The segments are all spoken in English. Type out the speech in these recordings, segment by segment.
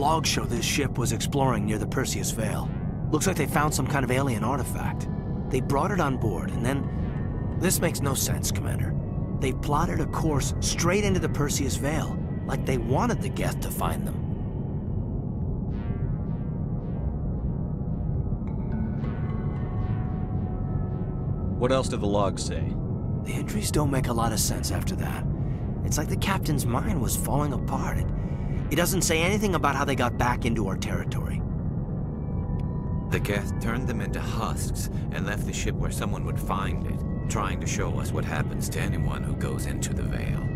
logs show this ship was exploring near the Perseus Veil. Looks like they found some kind of alien artifact. They brought it on board, and then... This makes no sense, Commander. They plotted a course straight into the Perseus Veil, like they wanted the Geth to find them. What else do the logs say? The entries don't make a lot of sense after that. It's like the captain's mind was falling apart. It doesn't say anything about how they got back into our territory. The Geth turned them into husks and left the ship where someone would find it, trying to show us what happens to anyone who goes into the Veil.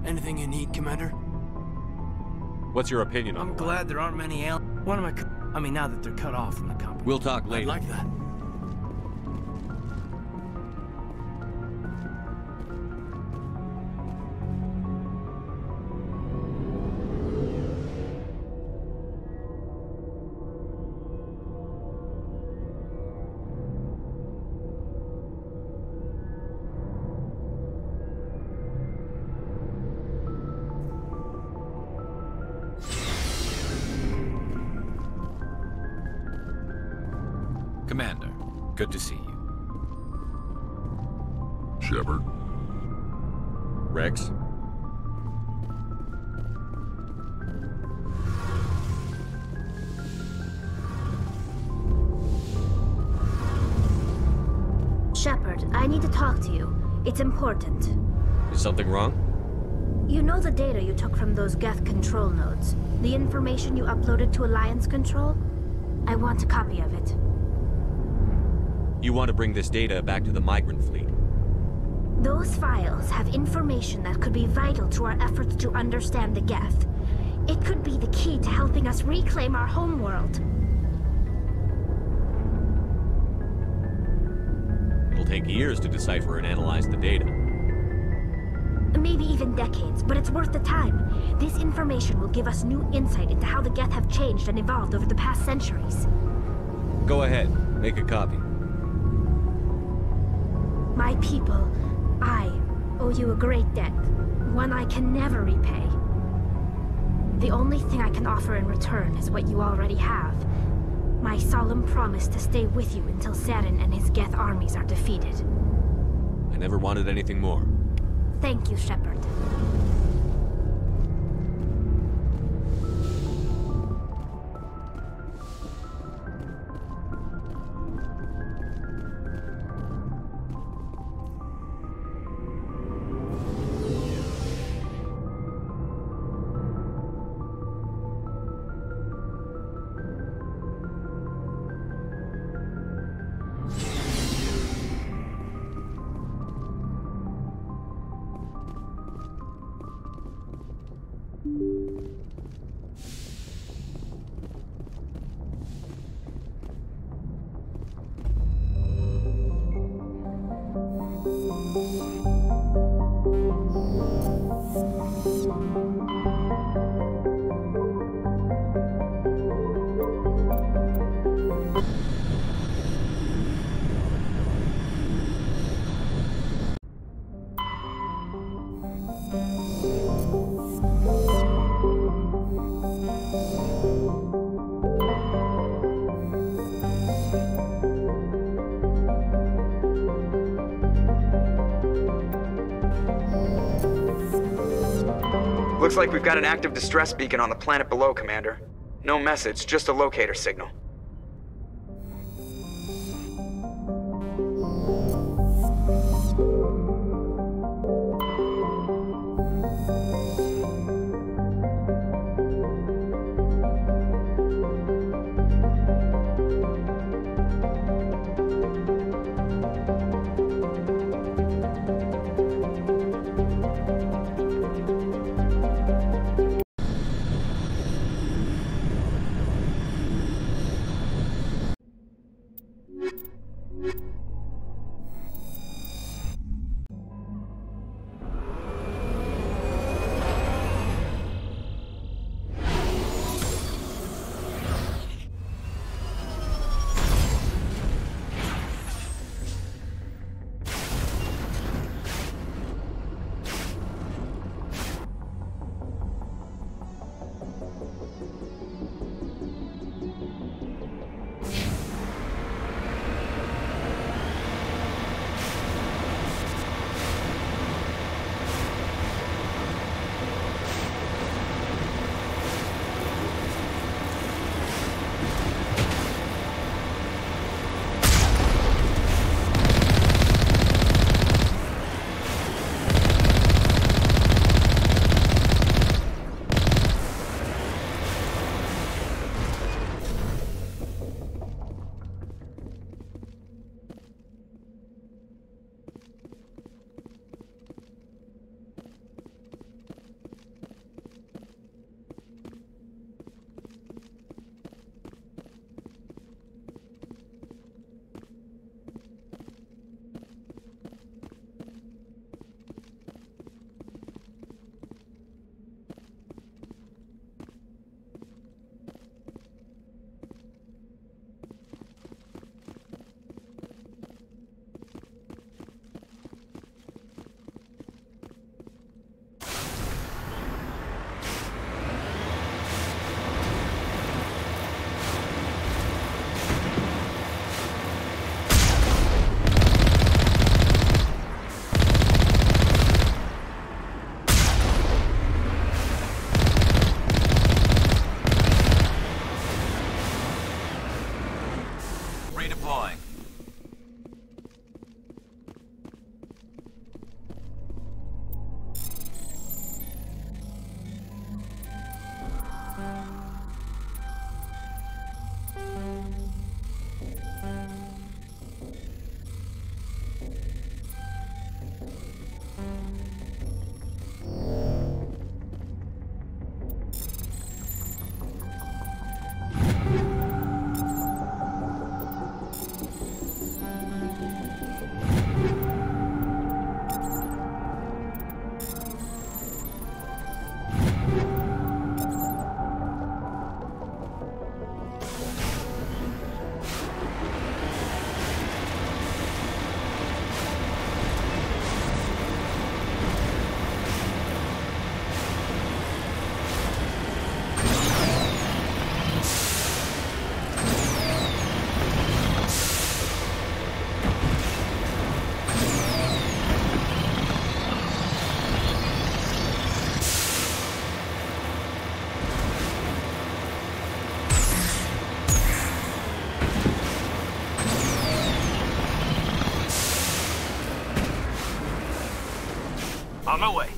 Anything you need, Commander? What's your opinion on I'm the glad there aren't many aliens. What am I mean, now that they're cut off from the company. We'll talk later. I'd like that. Commander, good to see you. Shepard? Rex? Shepard, I need to talk to you. It's important. Is something wrong? You know the data you took from those Geth control nodes? The information you uploaded to Alliance Control? I want a copy of it. You want to bring this data back to the migrant fleet? Those files have information that could be vital to our efforts to understand the Geth. It could be the key to helping us reclaim our homeworld. It'll take years to decipher and analyze the data. Maybe even decades, but it's worth the time. This information will give us new insight into how the Geth have changed and evolved over the past centuries. Go ahead, make a copy. My people, I owe you a great debt, one I can never repay. The only thing I can offer in return is what you already have. My solemn promise to stay with you until Saturn and his Geth armies are defeated. I never wanted anything more. Thank you, Shepard. Looks like we've got an active distress beacon on the planet below, Commander. No message, just a locator signal. Redeploying. On my way.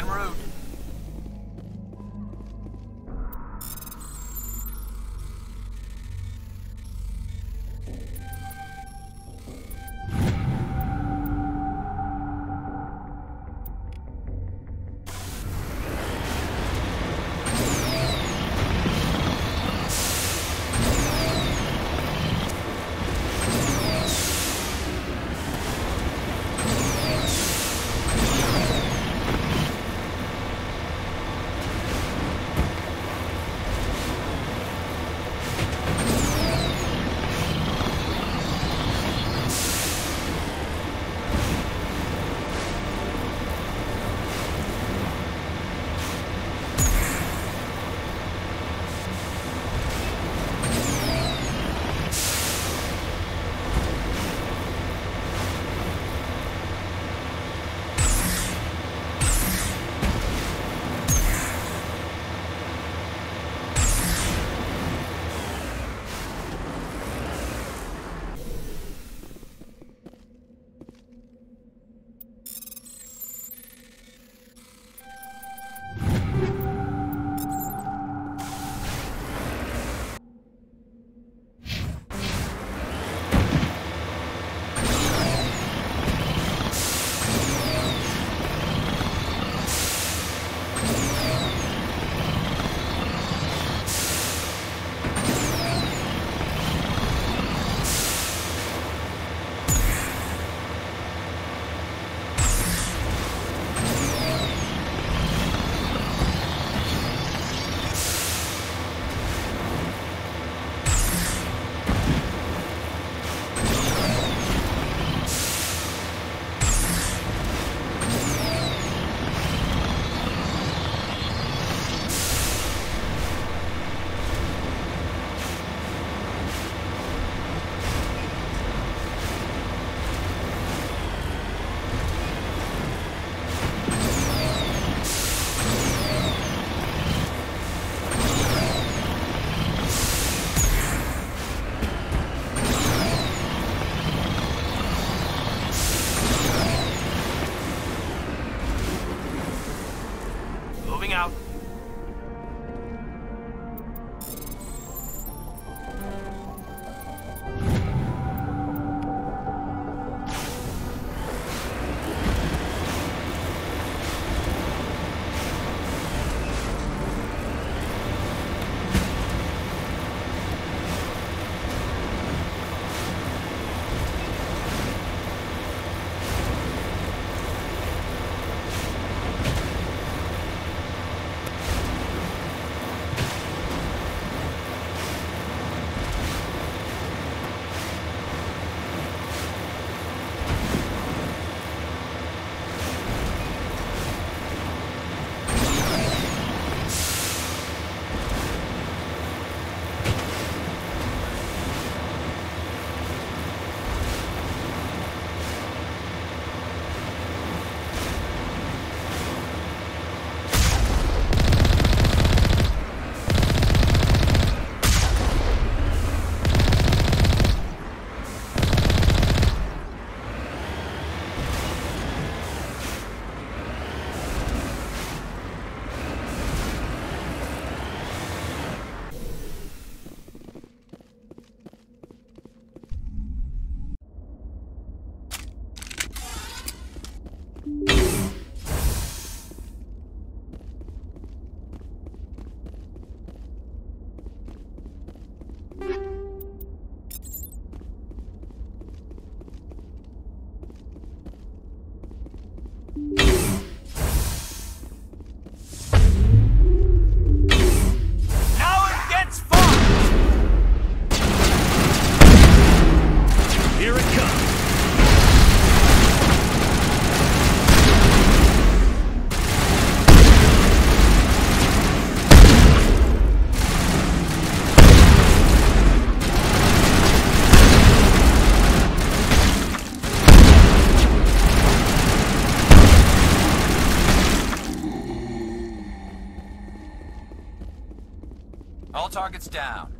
En route. Out. All targets down.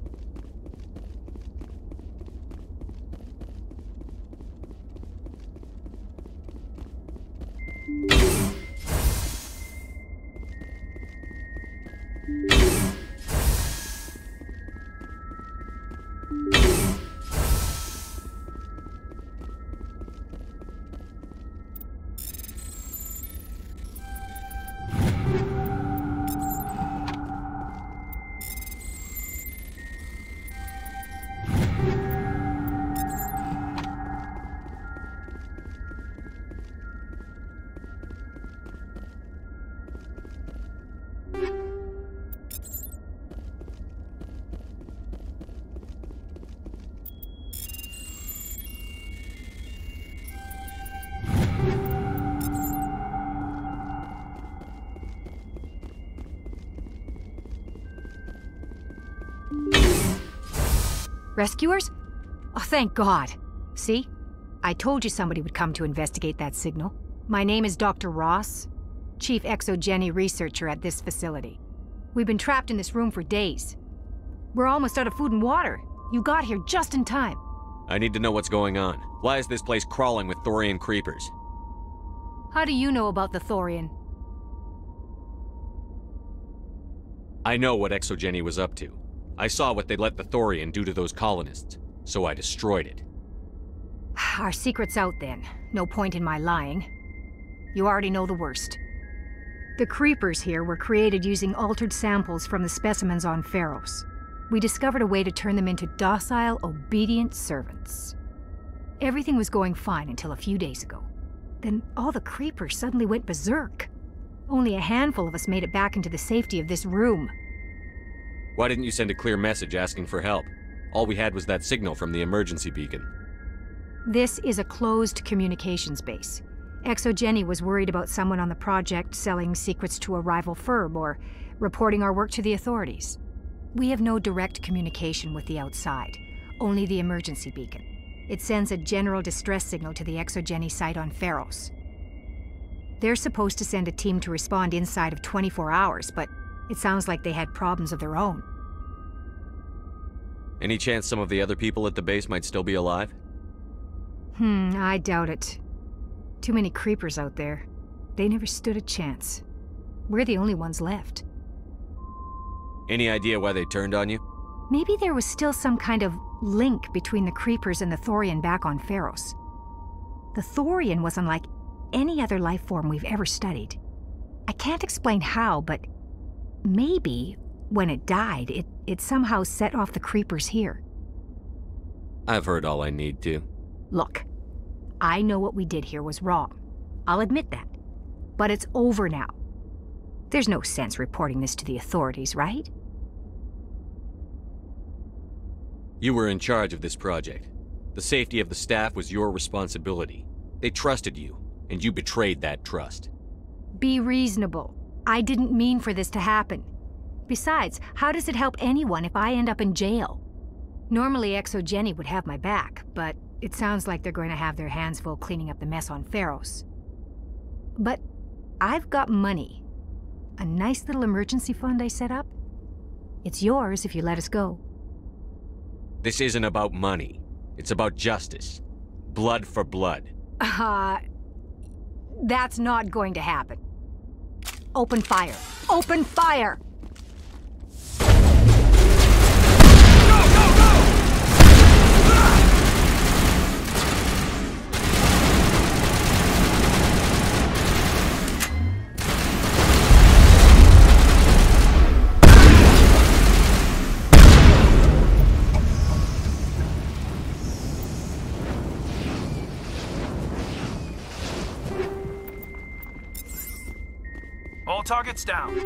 Rescuers? Oh, thank God. See? I told you somebody would come to investigate that signal. My name is Dr. Ross, Chief Exogeny Researcher at this facility. We've been trapped in this room for days. We're almost out of food and water. You got here just in time. I need to know what's going on. Why is this place crawling with Thorian creepers? How do you know about the Thorian? I know what Exogeny was up to. I saw what they let the Thorian do to those colonists, so I destroyed it. Our secret's out then. No point in my lying. You already know the worst. The creepers here were created using altered samples from the specimens on Pharos. We discovered a way to turn them into docile, obedient servants. Everything was going fine until a few days ago. Then all the creepers suddenly went berserk. Only a handful of us made it back into the safety of this room. Why didn't you send a clear message asking for help? All we had was that signal from the emergency beacon. This is a closed communications base. Exogeny was worried about someone on the project selling secrets to a rival firm or reporting our work to the authorities. We have no direct communication with the outside, only the emergency beacon. It sends a general distress signal to the Exogeny site on Pharos. They're supposed to send a team to respond inside of 24 hours, but it sounds like they had problems of their own. Any chance some of the other people at the base might still be alive? I doubt it. Too many creepers out there. They never stood a chance. We're the only ones left. Any idea why they turned on you? Maybe there was still some kind of link between the creepers and the Thorian back on Pharos. The Thorian was unlike any other life form we've ever studied. I can't explain how, but maybe when it died, it somehow set off the creepers here. I've heard all I need to. Look, I know what we did here was wrong. I'll admit that. But it's over now. There's no sense reporting this to the authorities, right? You were in charge of this project. The safety of the staff was your responsibility. They trusted you, and you betrayed that trust. Be reasonable. I didn't mean for this to happen. Besides, how does it help anyone if I end up in jail? Normally Exogeny would have my back, but it sounds like they're going to have their hands full cleaning up the mess on Pharos. But I've got money. A nice little emergency fund I set up. It's yours if you let us go. This isn't about money. It's about justice. Blood for blood. That's not going to happen. Open fire. Open fire! All targets down.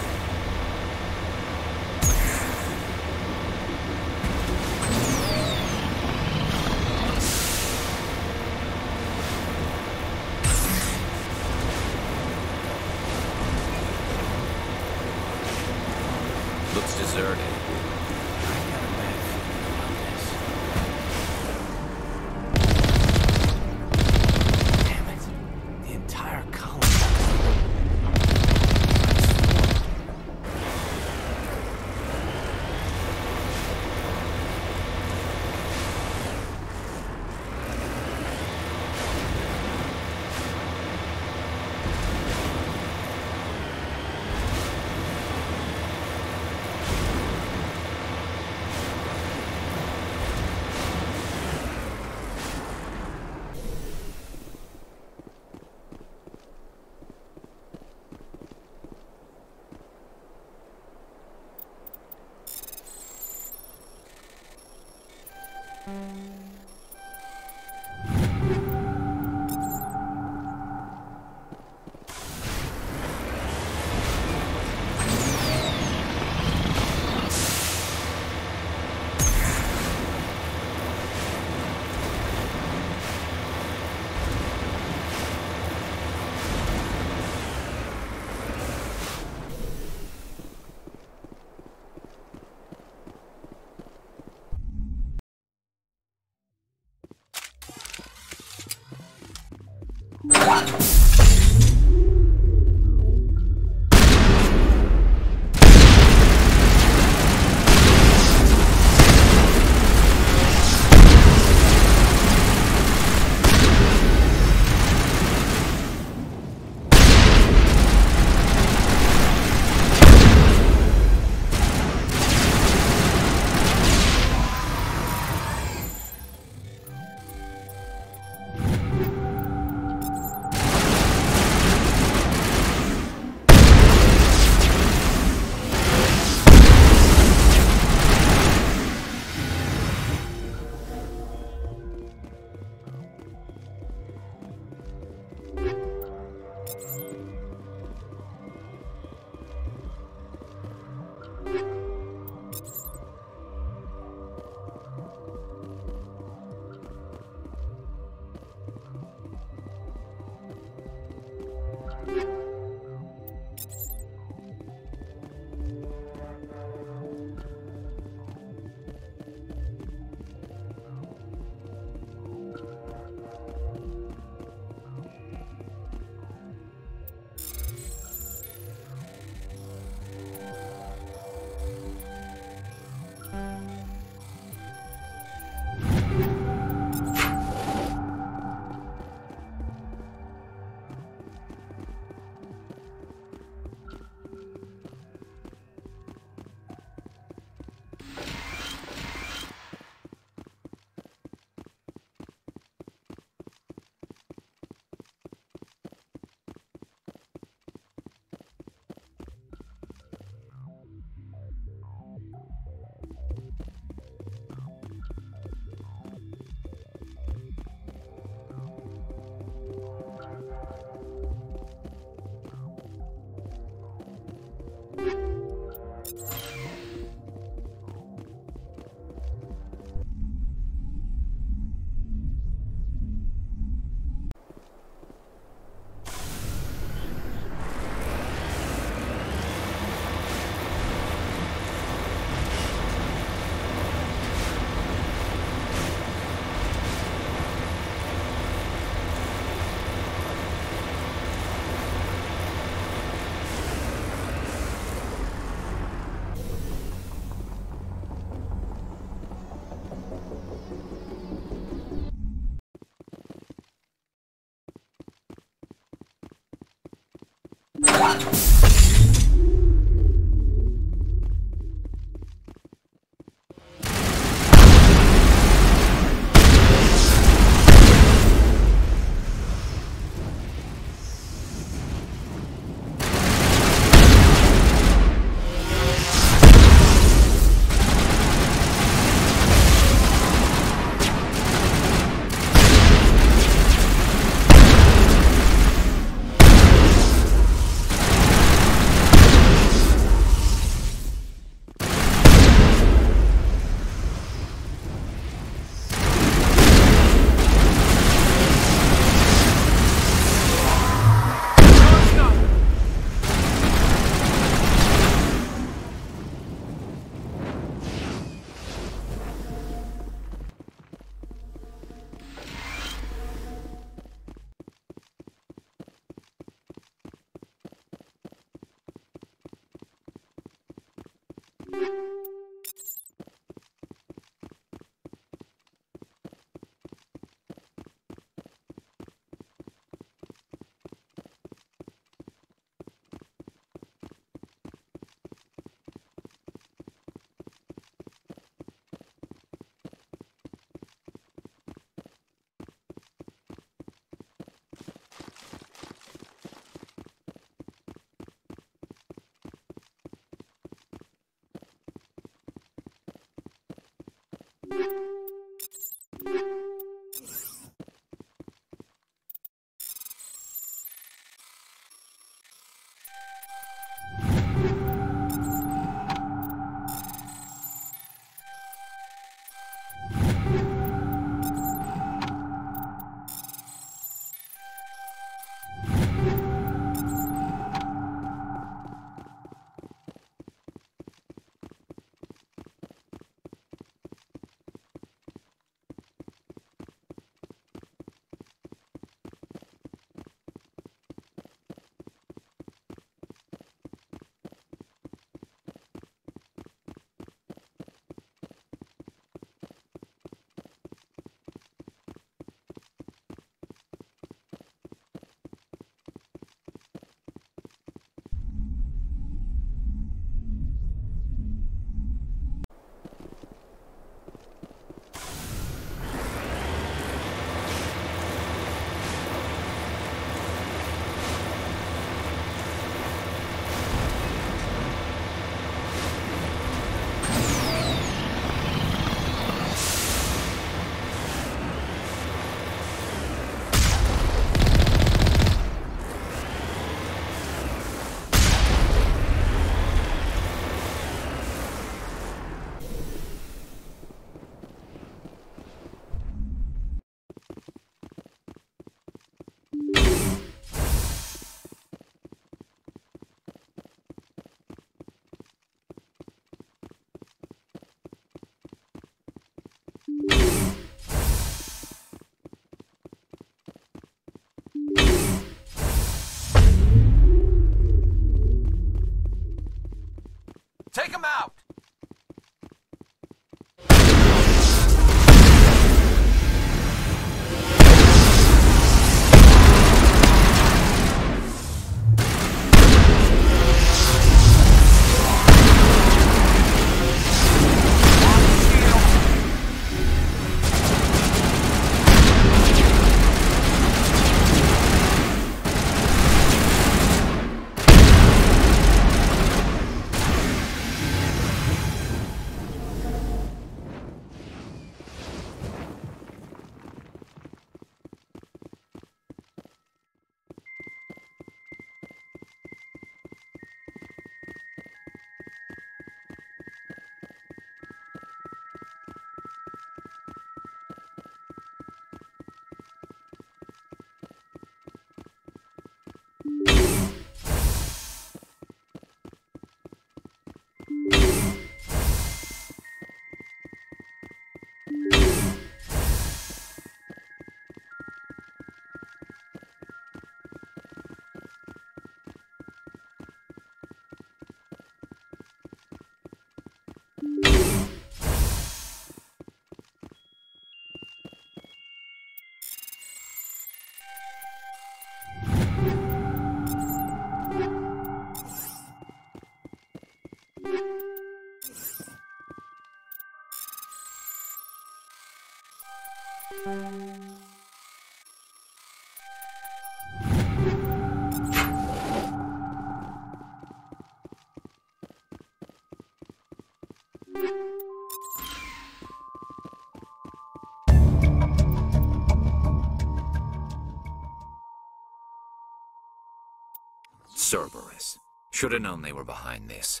Cerberus. Should have known they were behind this.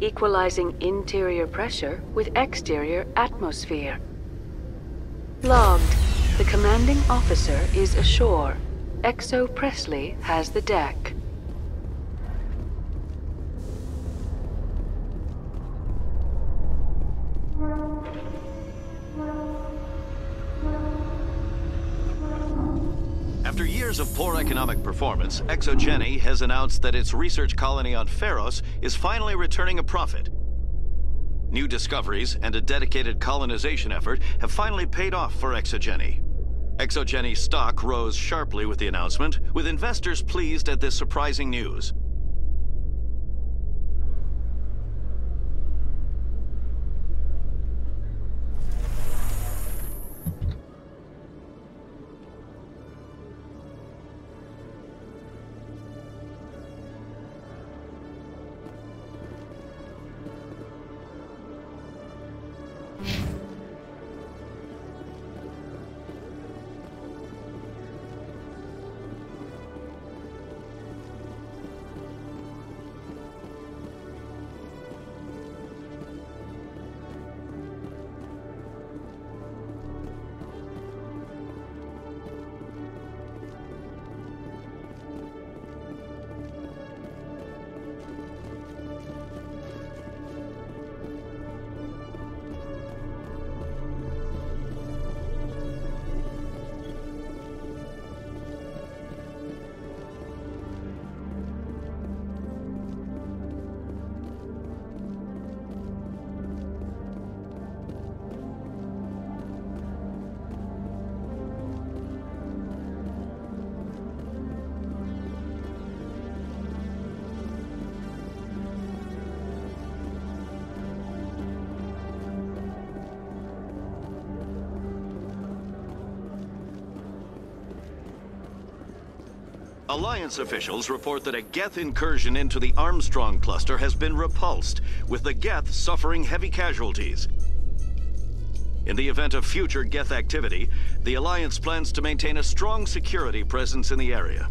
Equalizing interior pressure with exterior atmosphere. Logged. The commanding officer is ashore. Exo Presley has the deck. After years of poor economic performance, ExoGeni has announced that its research colony on Pharos is finally returning a profit. New discoveries and a dedicated colonization effort have finally paid off for ExoGeni. ExoGeni stock rose sharply with the announcement, with investors pleased at this surprising news. Alliance officials report that a Geth incursion into the Armstrong cluster has been repulsed, with the Geth suffering heavy casualties. In the event of future Geth activity, the Alliance plans to maintain a strong security presence in the area.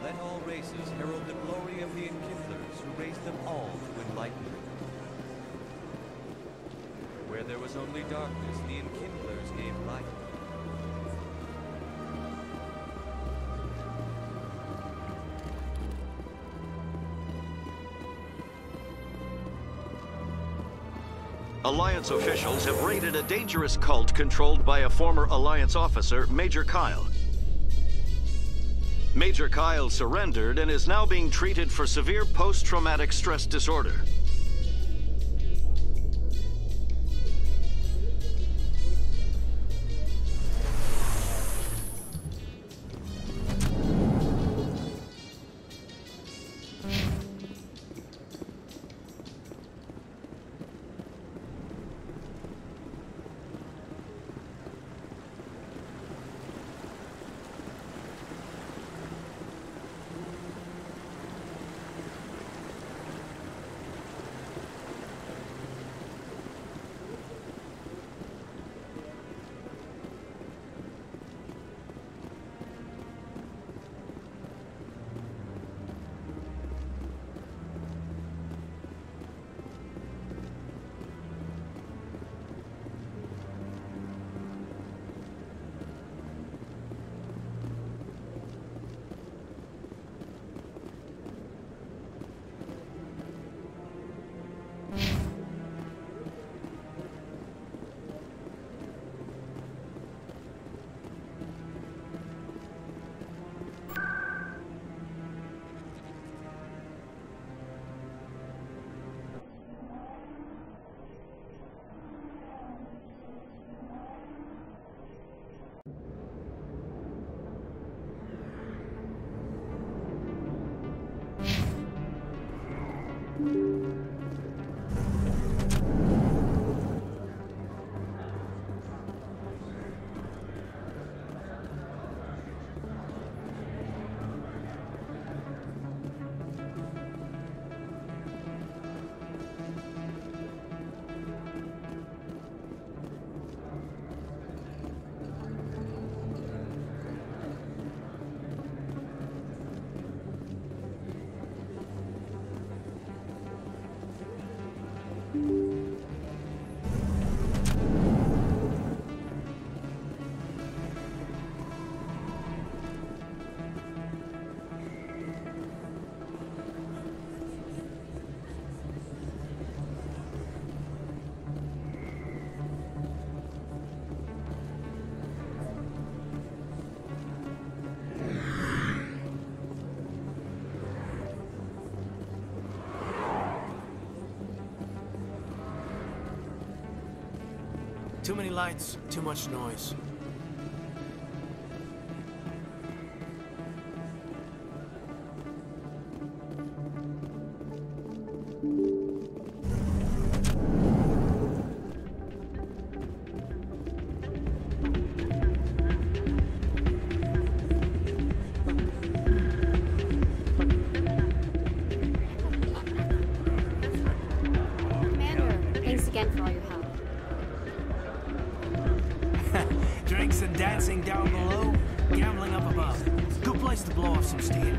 Let all races herald the glory of the Enkindlers who raised them all to enlightenment. Where there was only darkness, the Enkindlers gave light. Alliance officials have raided a dangerous cult controlled by a former Alliance officer, Major Kyle. Major Kyle surrendered and is now being treated for severe post-traumatic stress disorder. Too many lights, too much noise. Commander, thanks again for all your help. Drinks and dancing down below, gambling up above. Good place to blow off some steam.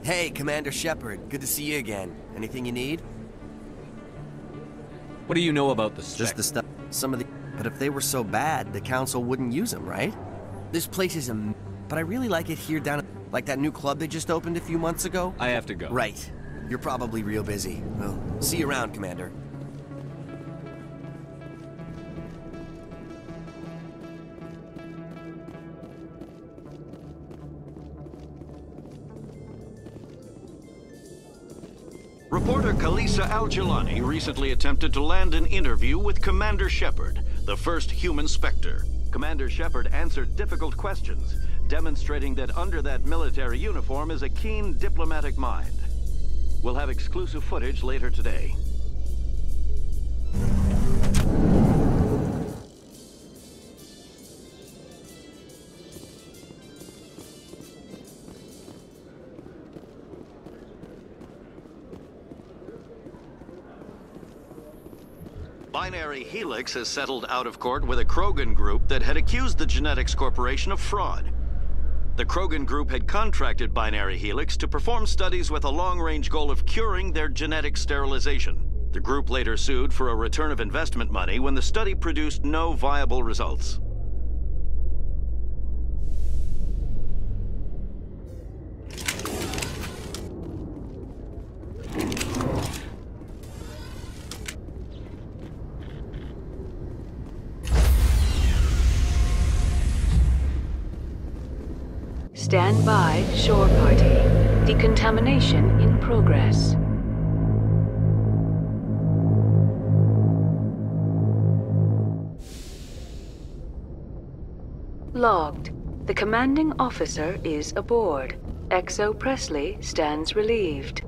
Hey, Commander Shepard. Good to see you again. Anything you need? What do you know about the spec? Just the stuff. Some of the... But if they were so bad, the Council wouldn't use them, right? This place is a... But I really like it here down... Like that new club they just opened a few months ago? I have to go. Right. You're probably real busy. Well, see you around, Commander. Reporter Kalisa Al-Jilani recently attempted to land an interview with Commander Shepard, the first human Spectre. Commander Shepard answered difficult questions, demonstrating that under that military uniform is a keen diplomatic mind. We'll have exclusive footage later today. Binary Helix has settled out of court with a Krogan group that had accused the Genetics Corporation of fraud. The Krogan group had contracted Binary Helix to perform studies with a long-range goal of curing their genetic sterilization. The group later sued for a return of investment money when the study produced no viable results. Stand by, shore party. Decontamination in progress. Logged. The commanding officer is aboard. XO Presley stands relieved.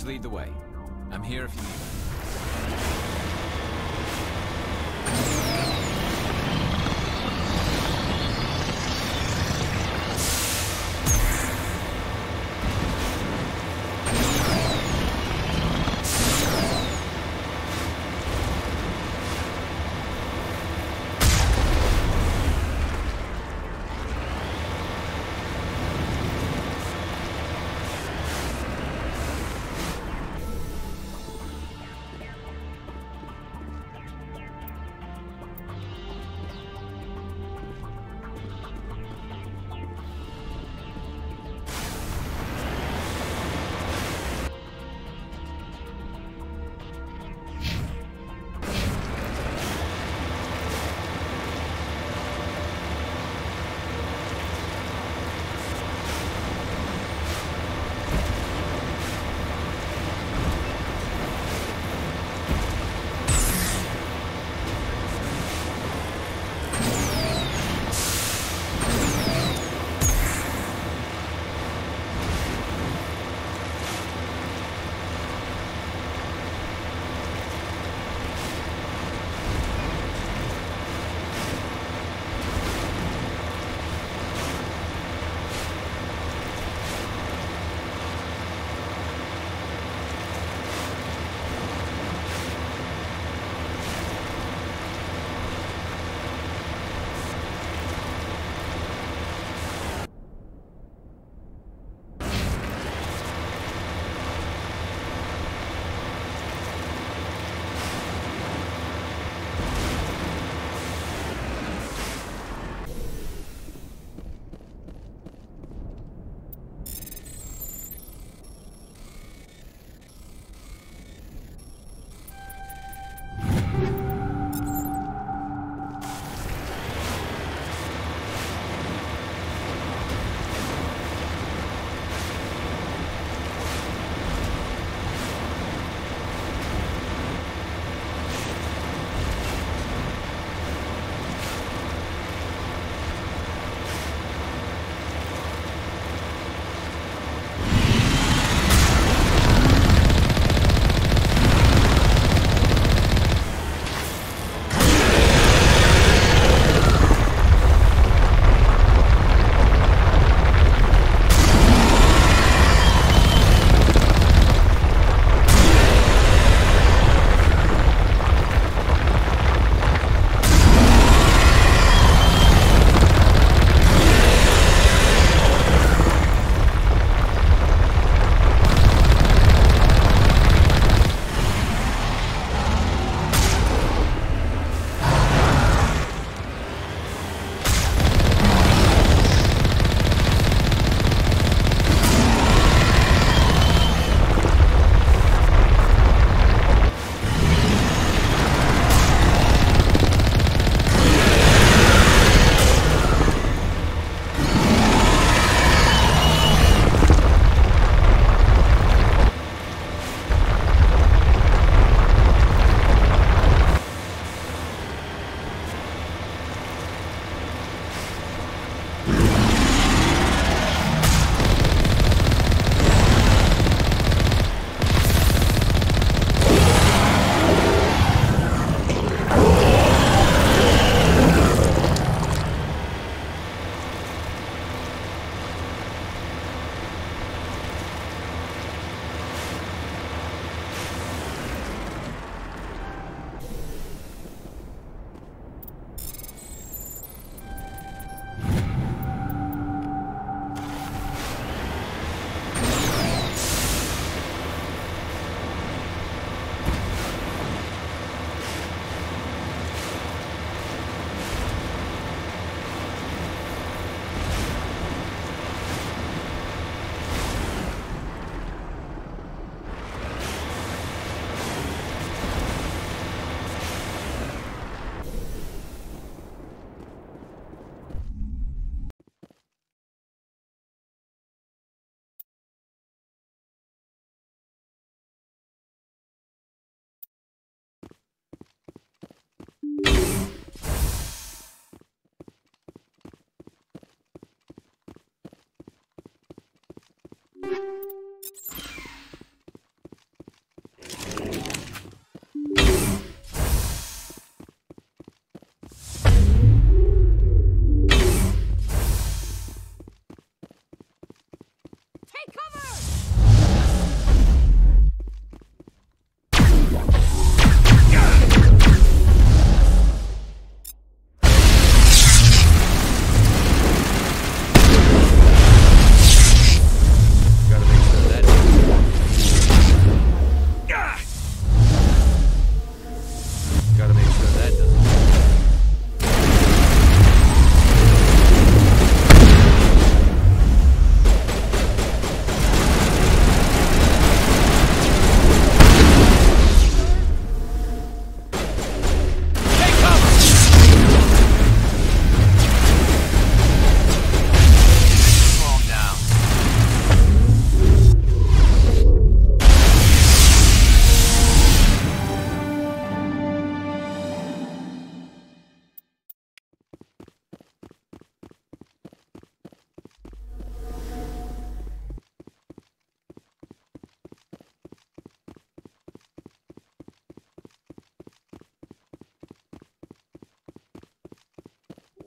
lead the way. I'm here if you need me.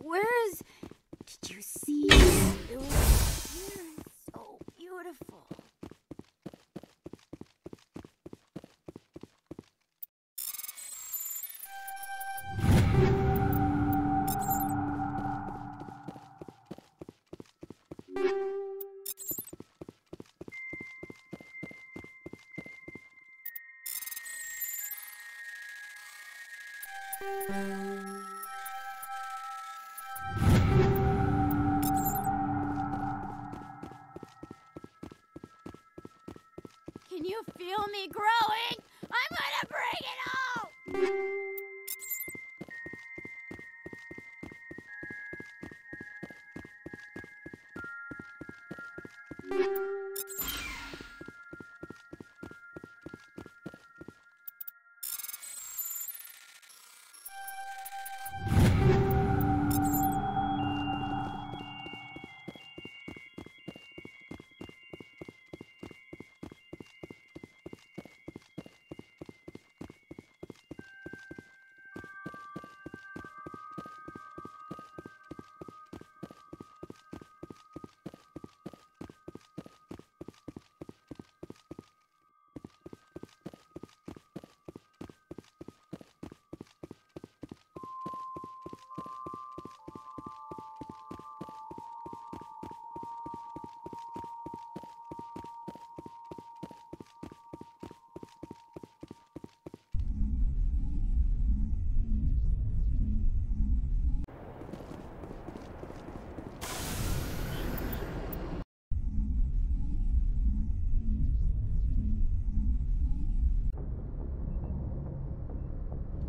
Where is... Did you see it? It was here. So beautiful. Can you feel me growing? I'm gonna bring it out!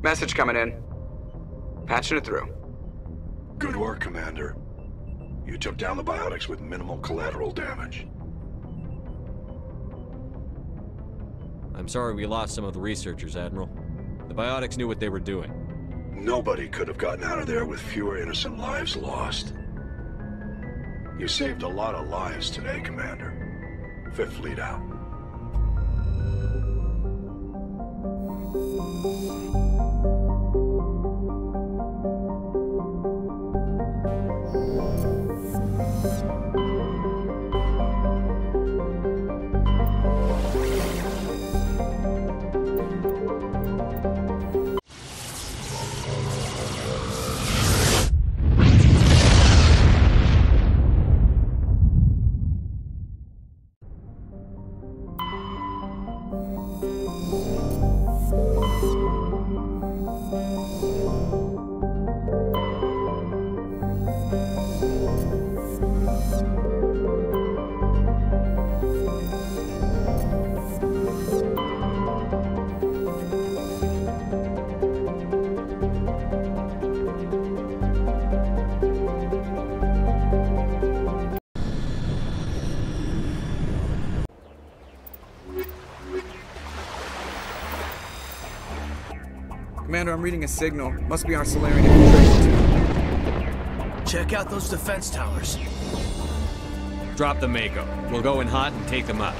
Message coming in. Patching it through. Good work, Commander. You took down the biotics with minimal collateral damage. I'm sorry we lost some of the researchers, Admiral. The biotics knew what they were doing. Nobody could have gotten out of there with fewer innocent lives lost. You saved a lot of lives today, Commander. Fifth Fleet out. Commander, I'm reading a signal. Must be our Solarian infiltration team. Check out those defense towers. Drop the Mako. We'll go in hot and take them out.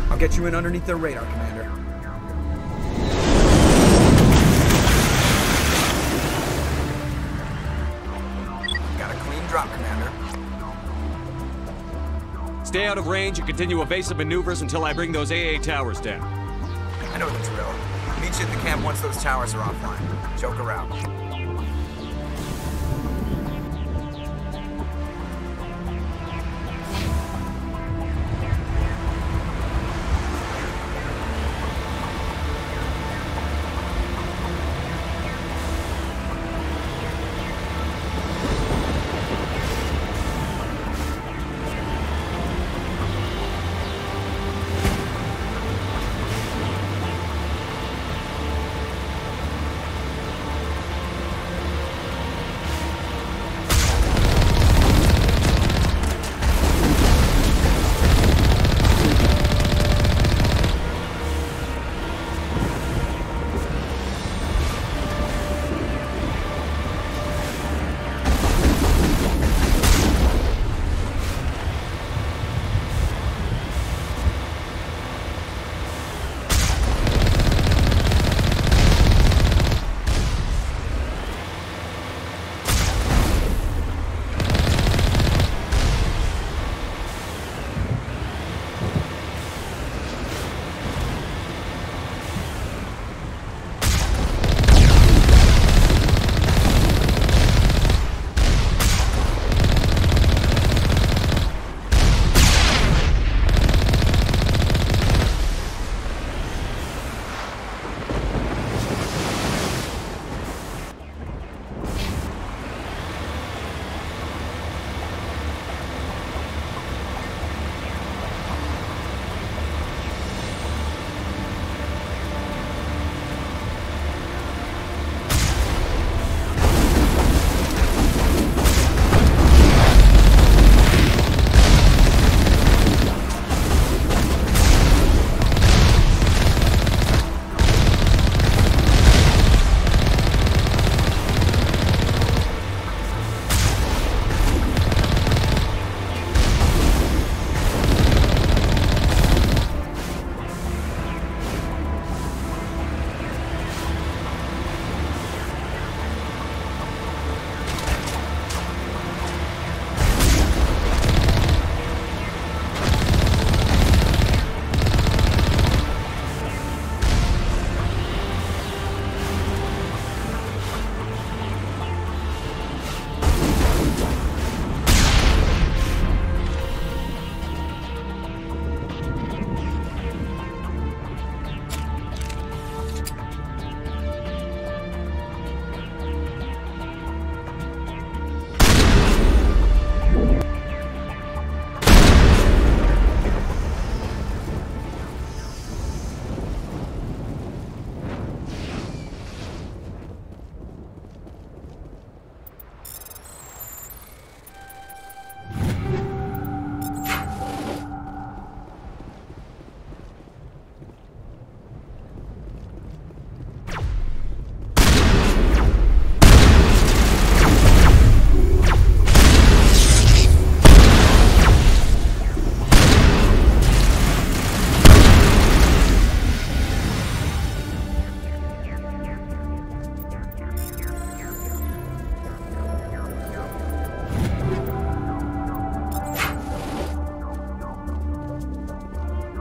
I'll get you in underneath their radar, Commander. Got a clean drop, Commander. Stay out of range and continue evasive maneuvers until I bring those AA towers down. I know the drill. Meet you at the camp once those towers are offline. Choke around.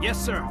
Yes, sir.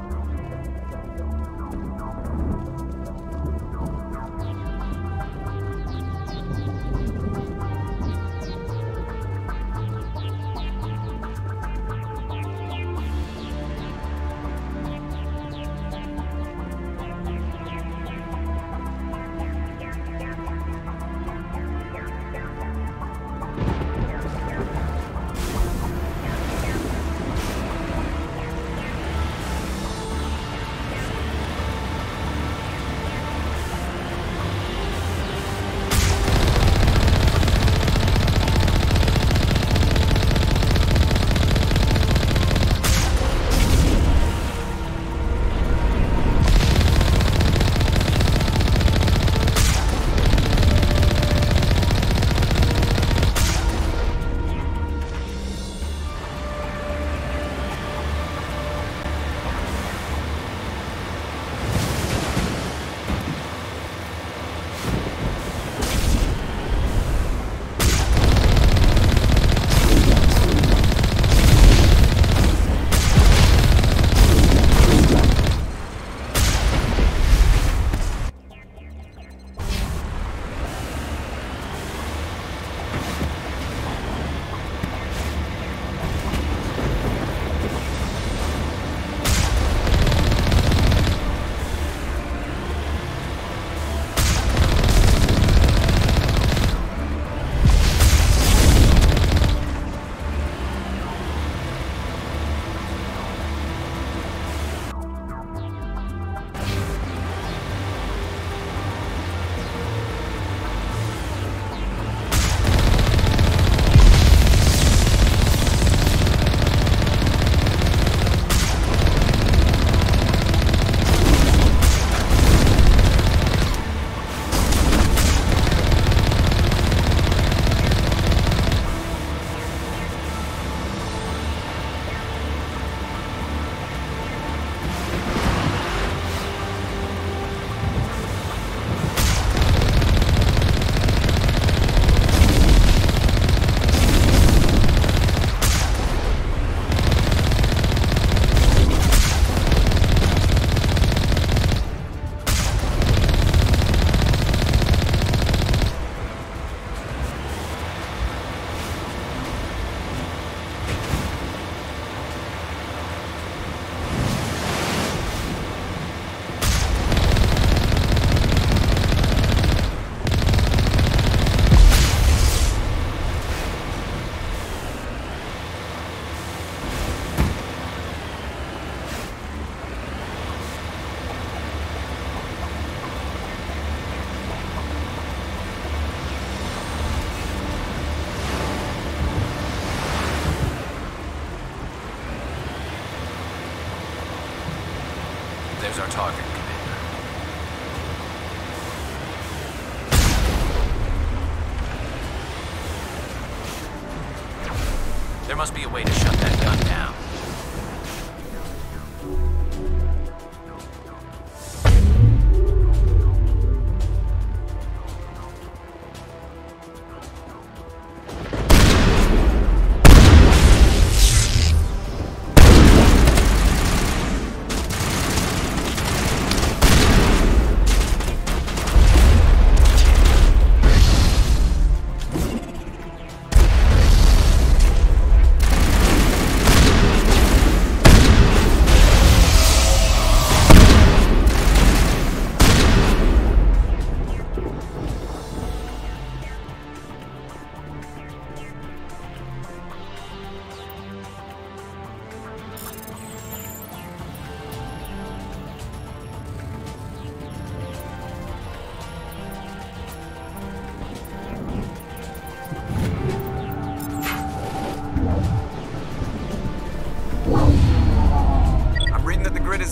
There's our target, Commander. There must be a way to shut that gun down.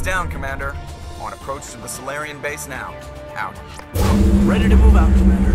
Down, Commander. On approach to the Solarian base now. Out. Ready to move out, Commander.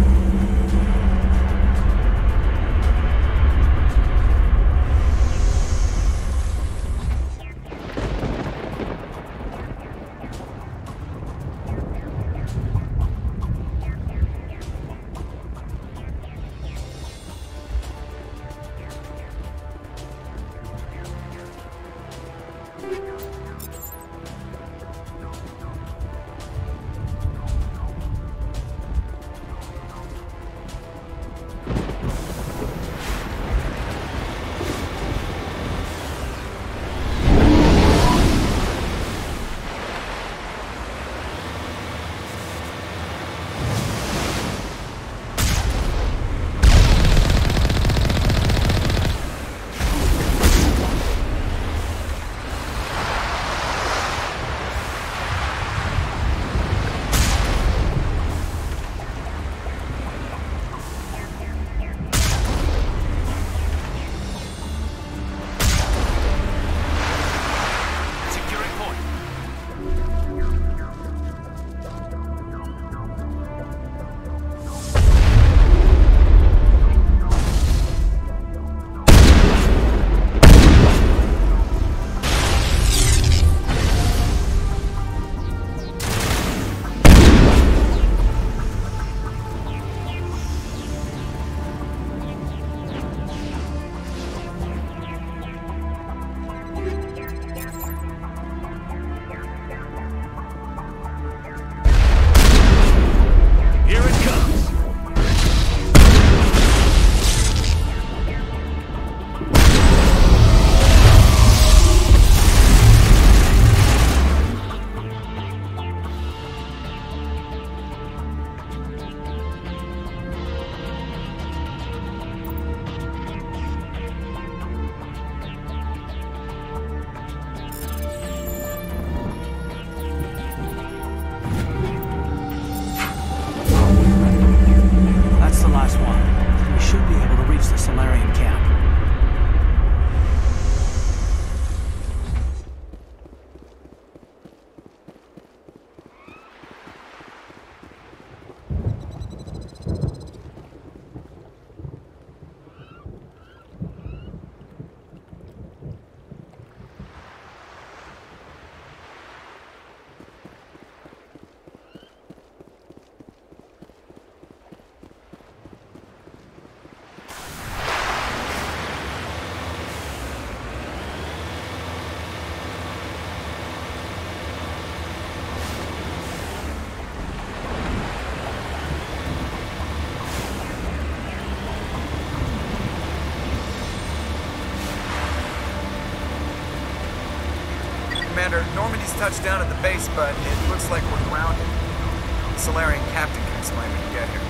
should be able to reach the Solarian camp. Commander, Normandy's touched down at the base, but it looks like we're grounded. The Solarian captain can explain when you get here.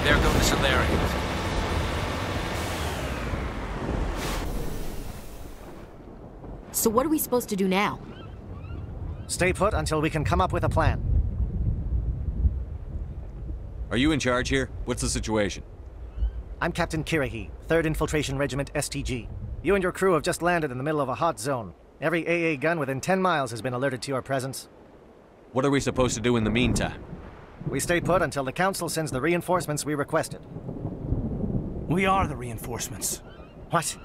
There go the Solarians. So what are we supposed to do now? Stay put until we can come up with a plan. Are you in charge here? What's the situation? I'm Captain Kirahi, 3rd Infiltration Regiment STG. You and your crew have just landed in the middle of a hot zone. Every AA gun within 10 miles has been alerted to your presence. What are we supposed to do in the meantime? We stay put until the Council sends the reinforcements we requested. We are the reinforcements. What?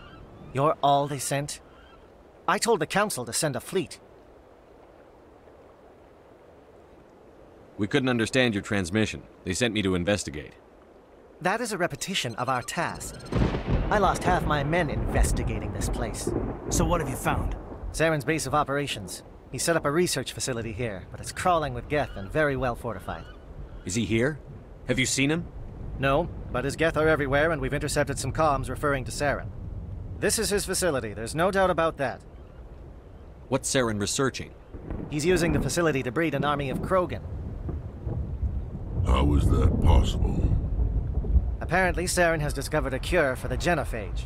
You're all they sent? I told the Council to send a fleet. We couldn't understand your transmission. They sent me to investigate. That is a repetition of our task. I lost half my men investigating this place. So what have you found? Saren's base of operations. He set up a research facility here, but it's crawling with Geth and very well fortified. Is he here? Have you seen him? No, but his Geth are everywhere, and we've intercepted some comms referring to Saren. This is his facility, there's no doubt about that. What's Saren researching? He's using the facility to breed an army of Krogan. How is that possible? Apparently, Saren has discovered a cure for the genophage.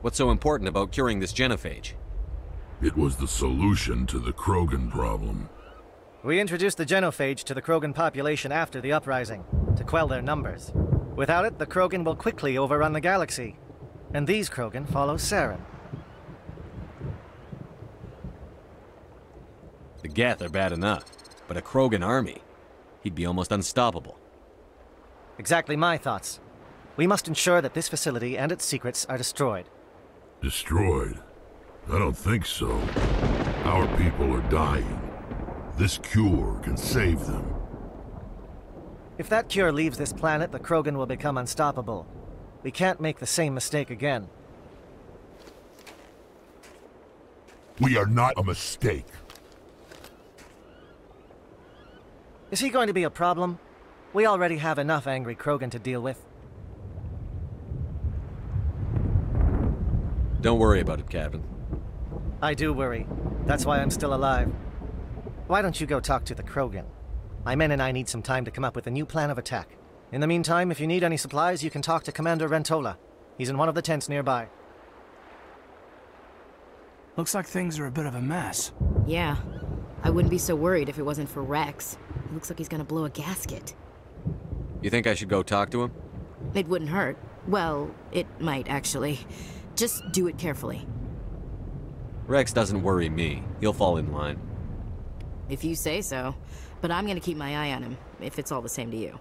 What's so important about curing this genophage? It was the solution to the Krogan problem. We introduced the genophage to the Krogan population after the uprising, to quell their numbers. Without it, the Krogan will quickly overrun the galaxy. And these Krogan follow Saren. The Geth are bad enough, but a Krogan army? He'd be almost unstoppable. Exactly my thoughts. We must ensure that this facility and its secrets are destroyed. Destroyed? I don't think so. Our people are dying. This cure can save them. If that cure leaves this planet, the Krogan will become unstoppable. We can't make the same mistake again. We are not a mistake. Is he going to be a problem? We already have enough angry Krogan to deal with. Don't worry about it, Captain. I do worry. That's why I'm still alive. Why don't you go talk to the Krogan? My men and I need some time to come up with a new plan of attack. In the meantime, if you need any supplies, you can talk to Commander Rentola. He's in one of the tents nearby. Looks like things are a bit of a mess. Yeah. I wouldn't be so worried if it wasn't for Rex. It looks like he's gonna blow a gasket. You think I should go talk to him? It wouldn't hurt. Well, it might, actually. Just do it carefully. Rex doesn't worry me. He'll fall in line. If you say so. But I'm gonna keep my eye on him, if it's all the same to you.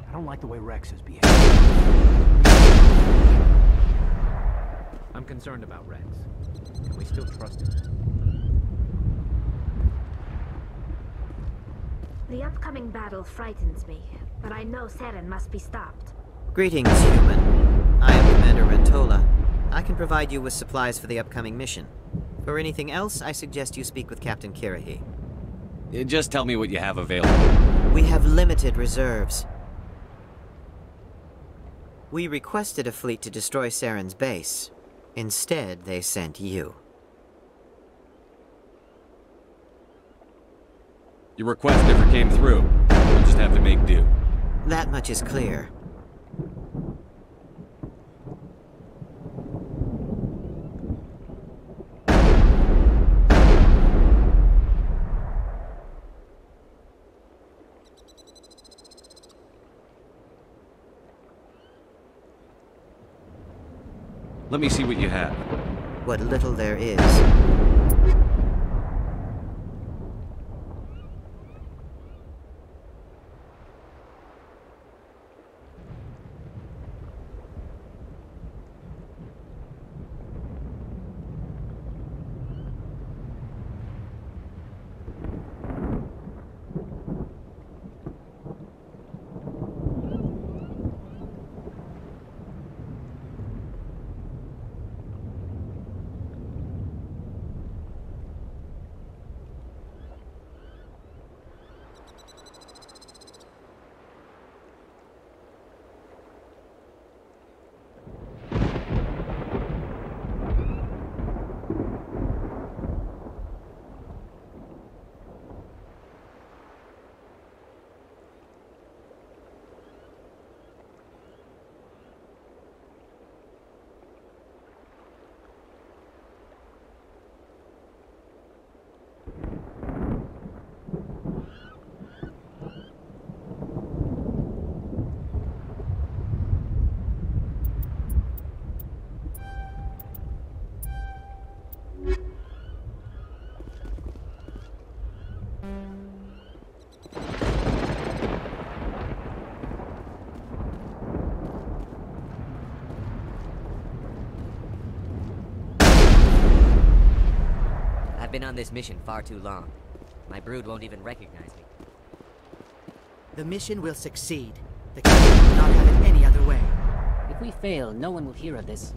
I don't like the way Rex is behaving. I'm concerned about Rex. Can we still trust him? The upcoming battle frightens me, but I know Saren must be stopped. Greetings, human. I am Commander Rentola. I can provide you with supplies for the upcoming mission. For anything else, I suggest you speak with Captain Kirahi. Just tell me what you have available. We have limited reserves. We requested a fleet to destroy Saren's base. Instead, they sent you. Your request never came through. We'll just have to make do. That much is clear. Let me see what you have. What little there is. I've been on this mission far too long. My brood won't even recognize me. The mission will succeed. The captain will not have it any other way. If we fail, no one will hear of this.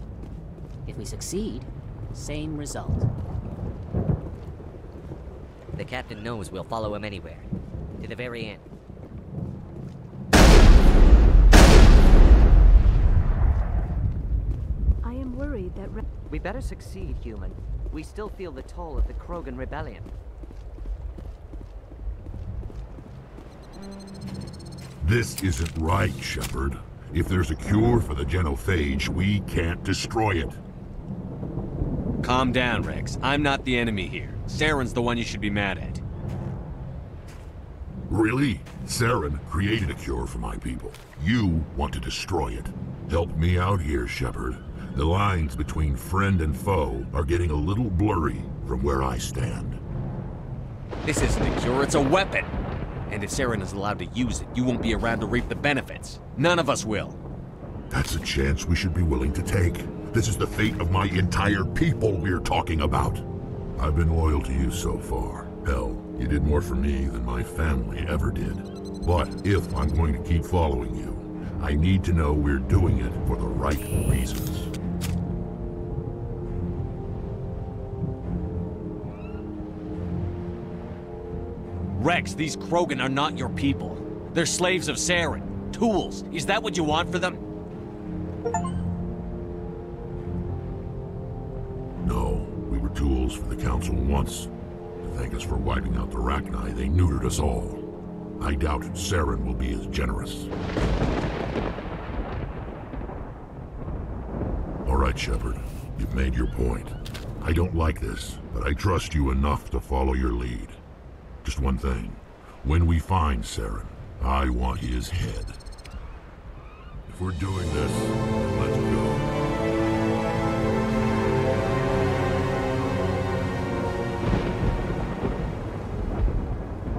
If we succeed, same result. The captain knows we'll follow him anywhere. To the very end. I am worried that... We better succeed, human. We still feel the toll of the Krogan rebellion. This isn't right, Shepard. If there's a cure for the genophage, we can't destroy it. Calm down, Rex. I'm not the enemy here. Saren's the one you should be mad at. Really? Saren created a cure for my people. You want to destroy it. Help me out here, Shepard. The lines between friend and foe are getting a little blurry from where I stand. This isn't a cure, it's a weapon! And if Saren is allowed to use it, you won't be around to reap the benefits. None of us will. That's a chance we should be willing to take. This is the fate of my entire people we're talking about. I've been loyal to you so far. Hell, you did more for me than my family ever did. But if I'm going to keep following you, I need to know we're doing it for the right reasons. Rex, these Krogan are not your people. They're slaves of Saren. Tools. Is that what you want for them? No, we were tools for the Council once. To thank us for wiping out the Rachni, they neutered us all. I doubt Saren will be as generous. All right, Shepard. You've made your point. I don't like this, but I trust you enough to follow your lead. Just one thing. When we find Saren, I want his head. If we're doing this, let's go.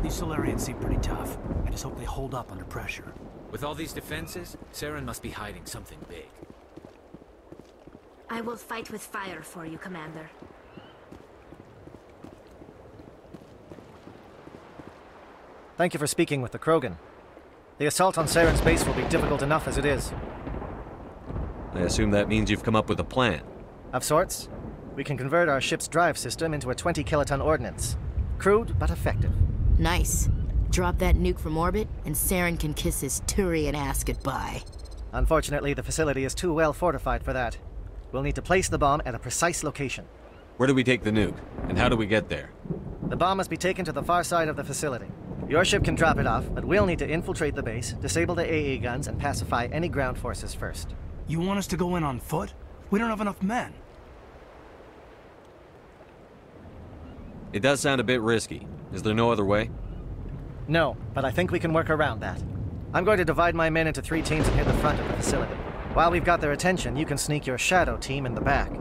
These Solarians seem pretty tough. I just hope they hold up under pressure. With all these defenses, Saren must be hiding something big. I will fight with fire for you, Commander. Thank you for speaking with the Krogan. The assault on Saren's base will be difficult enough as it is. I assume that means you've come up with a plan. Of sorts. we can convert our ship's drive system into a 20-kiloton ordnance. Crude, but effective. Nice. Drop that nuke from orbit, and Saren can kiss his Turian ass goodbye. Unfortunately, the facility is too well fortified for that. We'll need to place the bomb at a precise location. Where do we take the nuke? And how do we get there? The bomb must be taken to the far side of the facility. Your ship can drop it off, but we'll need to infiltrate the base, disable the AA guns, and pacify any ground forces first. You want us to go in on foot? We don't have enough men. It does sound a bit risky. Is there no other way? No, but I think we can work around that. I'm going to divide my men into 3 teams and hit the front of the facility. While we've got their attention, you can sneak your shadow team in the back.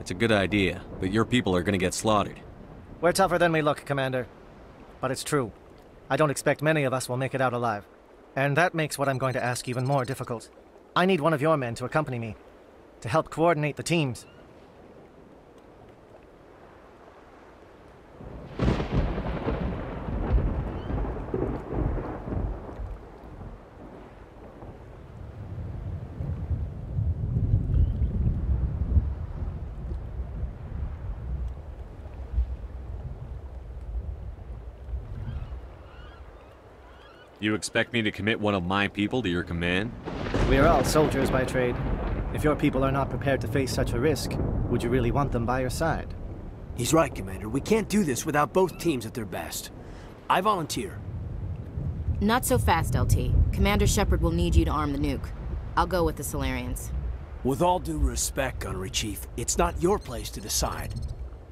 It's a good idea, but your people are gonna get slaughtered. We're tougher than we look, Commander. But it's true. I don't expect many of us will make it out alive. And that makes what I'm going to ask even more difficult. I need one of your men to accompany me, to help coordinate the teams. You expect me to commit one of my people to your command? We are all soldiers by trade. If your people are not prepared to face such a risk, would you really want them by your side? He's right, Commander. We can't do this without both teams at their best. I volunteer. Not so fast, LT. Commander Shepard will need you to arm the nuke. I'll go with the Solarians. With all due respect, Gunnery Chief, it's not your place to decide.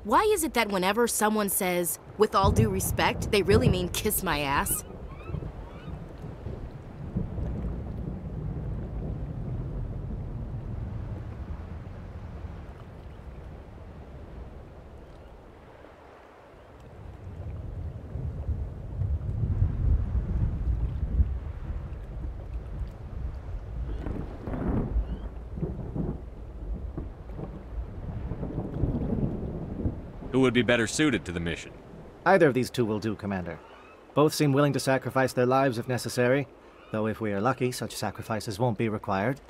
Why is it that whenever someone says, with all due respect, they really mean kiss my ass? Who would be better suited to the mission? Either of these two will do, Commander. Both seem willing to sacrifice their lives if necessary, though if we are lucky, such sacrifices won't be required.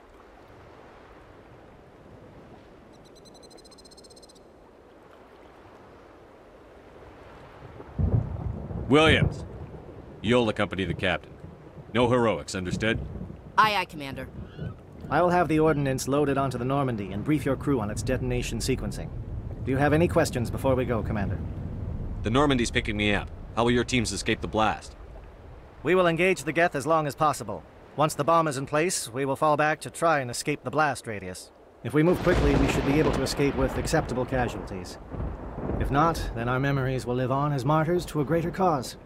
Williams, you'll accompany the captain. No heroics, understood? Aye, aye, Commander. I will have the ordnance loaded onto the Normandy and brief your crew on its detonation sequencing. Do you have any questions before we go, Commander? The Normandy's picking me up. How will your teams escape the blast? We will engage the Geth as long as possible. Once the bomb is in place, we will fall back to try and escape the blast radius. If we move quickly, we should be able to escape with acceptable casualties. If not, then our memories will live on as martyrs to a greater cause.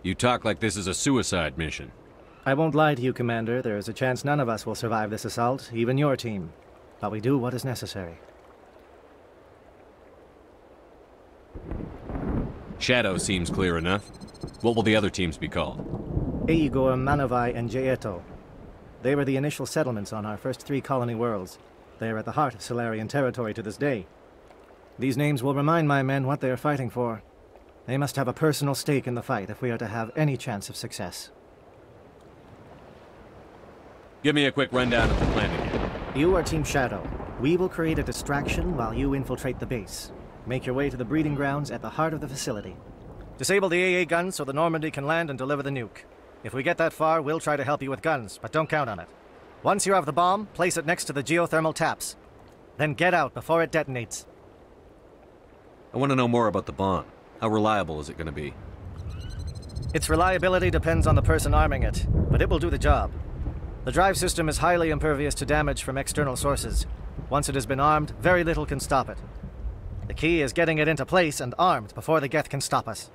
You talk like this is a suicide mission. I won't lie to you, Commander. There is a chance none of us will survive this assault, even your team. But we do what is necessary. Shadow seems clear enough. What will the other teams be called? Igor, Manavai, and Jaeto. They were the initial settlements on our first 3 colony worlds. They are at the heart of Solarian territory to this day. These names will remind my men what they are fighting for. They must have a personal stake in the fight if we are to have any chance of success. Give me a quick rundown of the plan again. You are Team Shadow. We will create a distraction while you infiltrate the base. Make your way to the breeding grounds at the heart of the facility. Disable the AA guns so the Normandy can land and deliver the nuke. If we get that far, we'll try to help you with guns, but don't count on it. Once you have the bomb, place it next to the geothermal taps. Then get out before it detonates. I want to know more about the bomb. How reliable is it going to be? Its reliability depends on the person arming it, but it will do the job. The drive system is highly impervious to damage from external sources. Once it has been armed, very little can stop it. The key is getting it into place and armed before the Geth can stop us.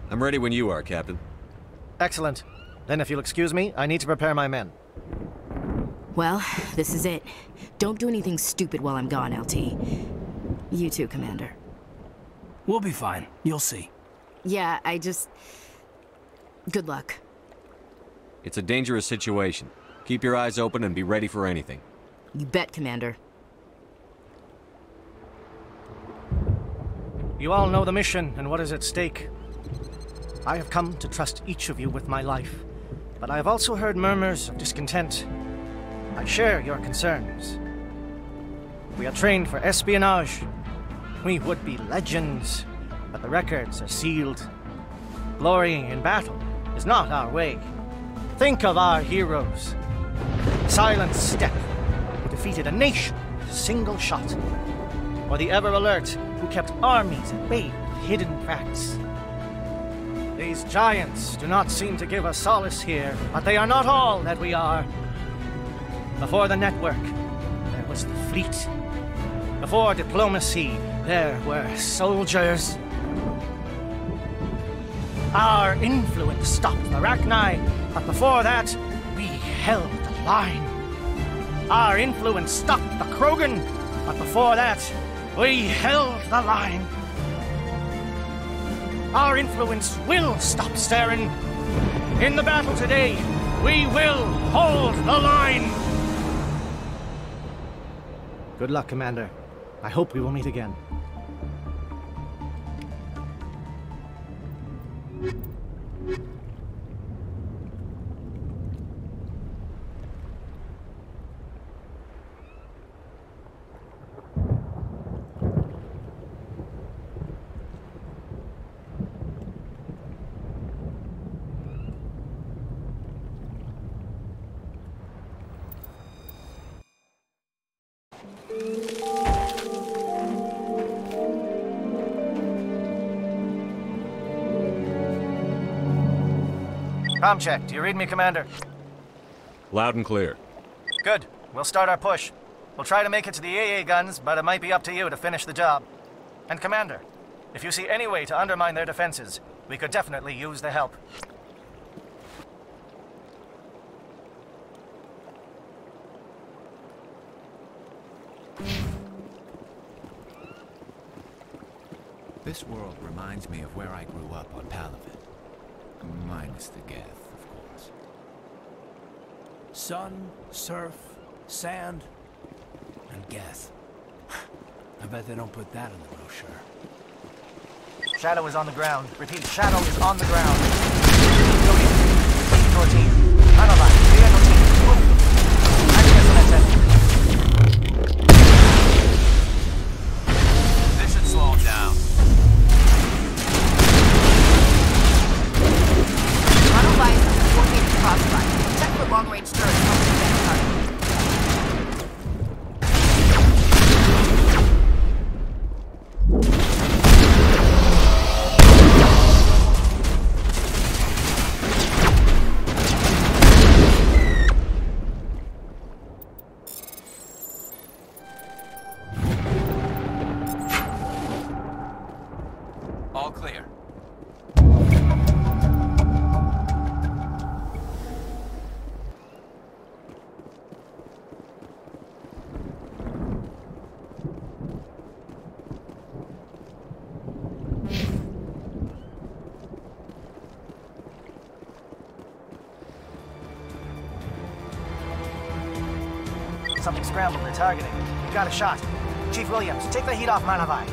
I'm ready when you are, Captain. Excellent. Then if you'll excuse me, I need to prepare my men. Well, this is it. Don't do anything stupid while I'm gone, LT. You too, Commander. We'll be fine. You'll see. Yeah, Good luck. It's a dangerous situation. Keep your eyes open and be ready for anything. You bet, Commander. You all know the mission and what is at stake. I have come to trust each of you with my life, but I have also heard murmurs of discontent. I share your concerns. We are trained for espionage. We would be legends, but the records are sealed. Glorying in battle is not our way. Think of our heroes. Silent Step, who defeated a nation with a single shot. Or the Ever Alert, who kept armies at bay with hidden cracks. These giants do not seem to give us solace here, but they are not all that we are. Before the network, there was the fleet. Before diplomacy, there were soldiers. Our influence stopped the Arachni, but before that, we held the line. Our influence stopped the Krogan, but before that, we held the line. Our influence will stop Saren. In the battle today, we will hold the line. Good luck, Commander. I hope we will meet again. Comm check. Do you read me, Commander? Loud and clear. Good. We'll start our push. We'll try to make it to the AA guns, but it might be up to you to finish the job. And Commander, if you see any way to undermine their defenses, we could definitely use the help. This world reminds me of where I grew up on Palaven. Minus the Geth, of course. Sun, surf, sand, and Geth. I bet they don't put that in the brochure. Shadow is on the ground. Repeat, Shadow is on the ground. Lead your team. Analyze. Clear your team. Move. This should slow him down. Crossfire. Check for long-range turrets on the next target. All clear. Something scrambled. They're targeting. We've got a shot. Chief Williams, take the heat off Manavai.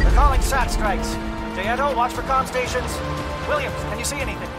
They're calling SAT strikes. Jayeto, watch for comm stations. Williams, can you see anything?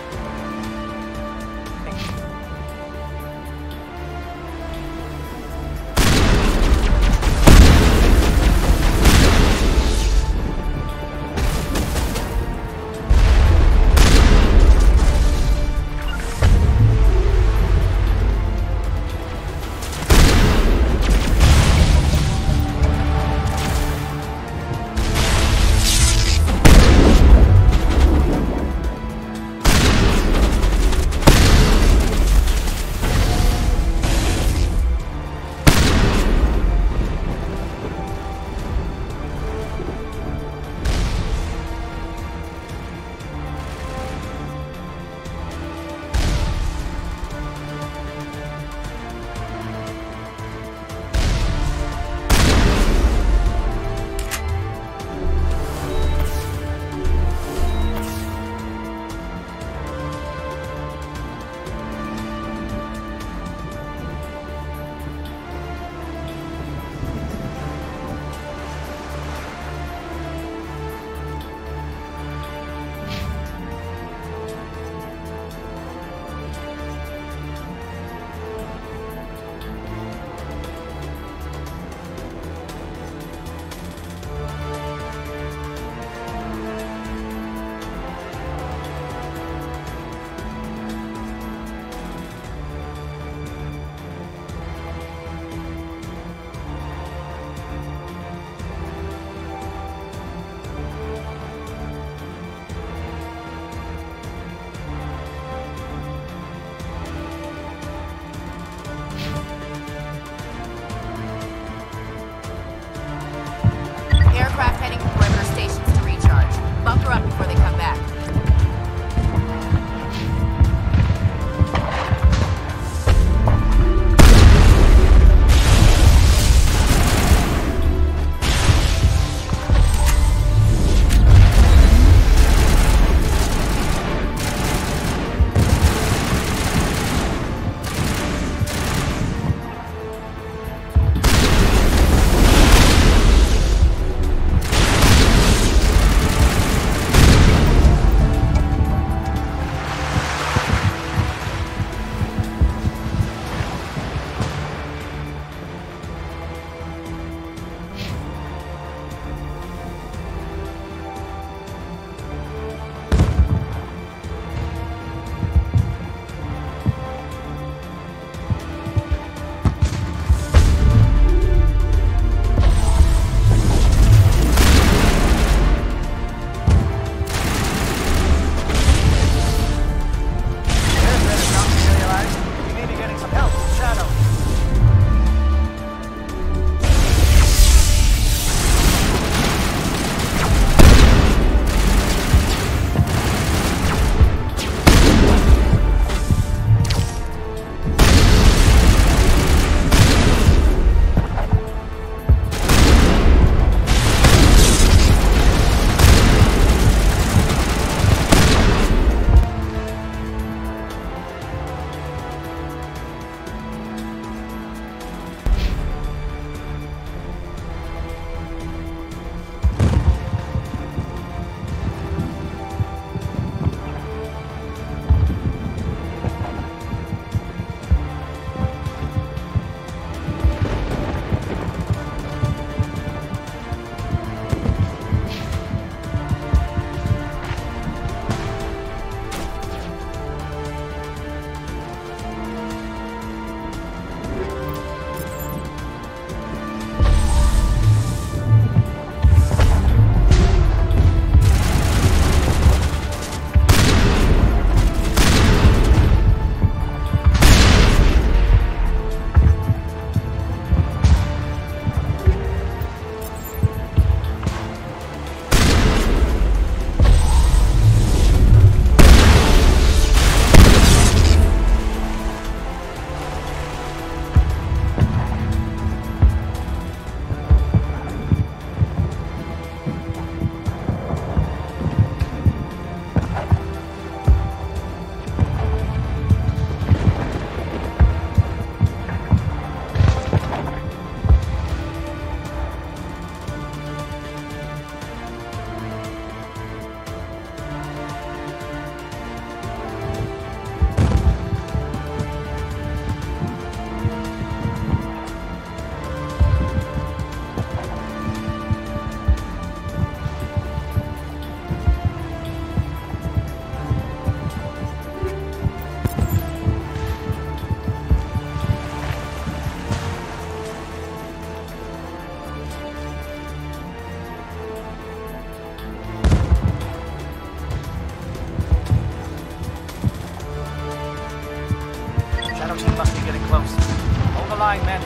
line, men.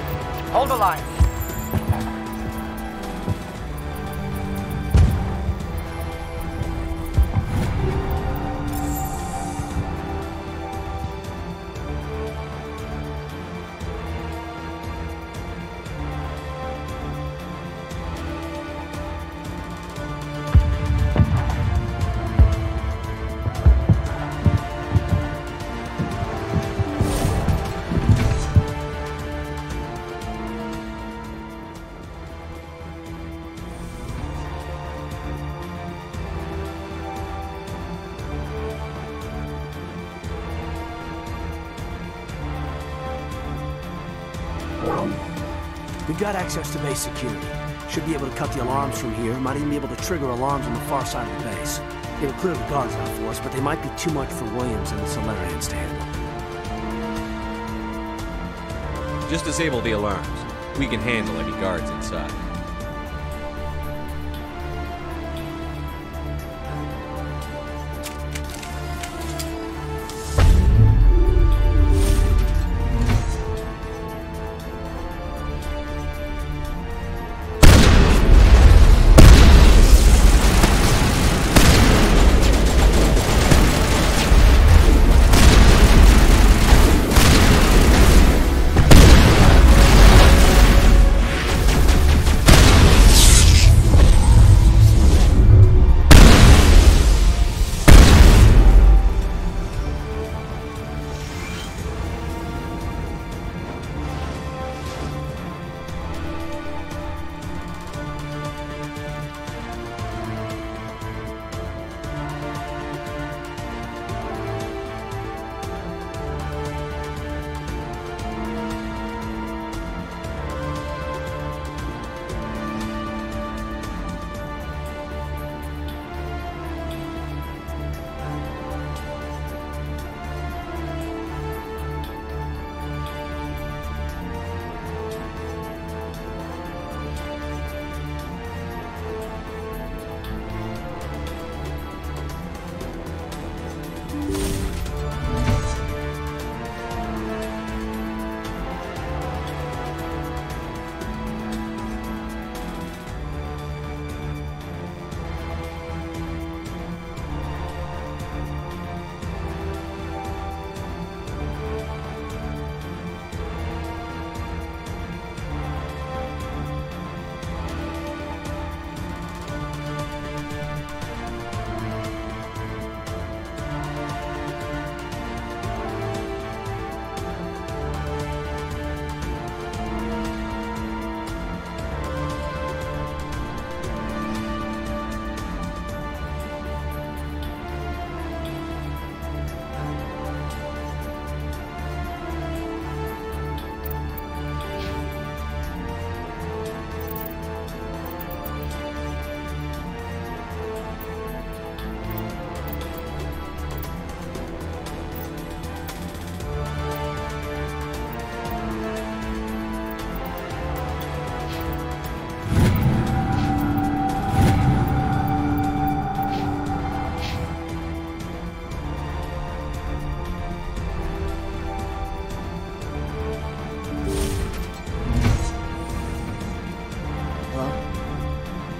Hold the line. We've got access to base security. Should be able to cut the alarms from here. Might even be able to trigger alarms on the far side of the base. It'll clear the guards out for us, but they might be too much for Williams and the Solarians to handle. Just disable the alarms. We can handle any guards inside.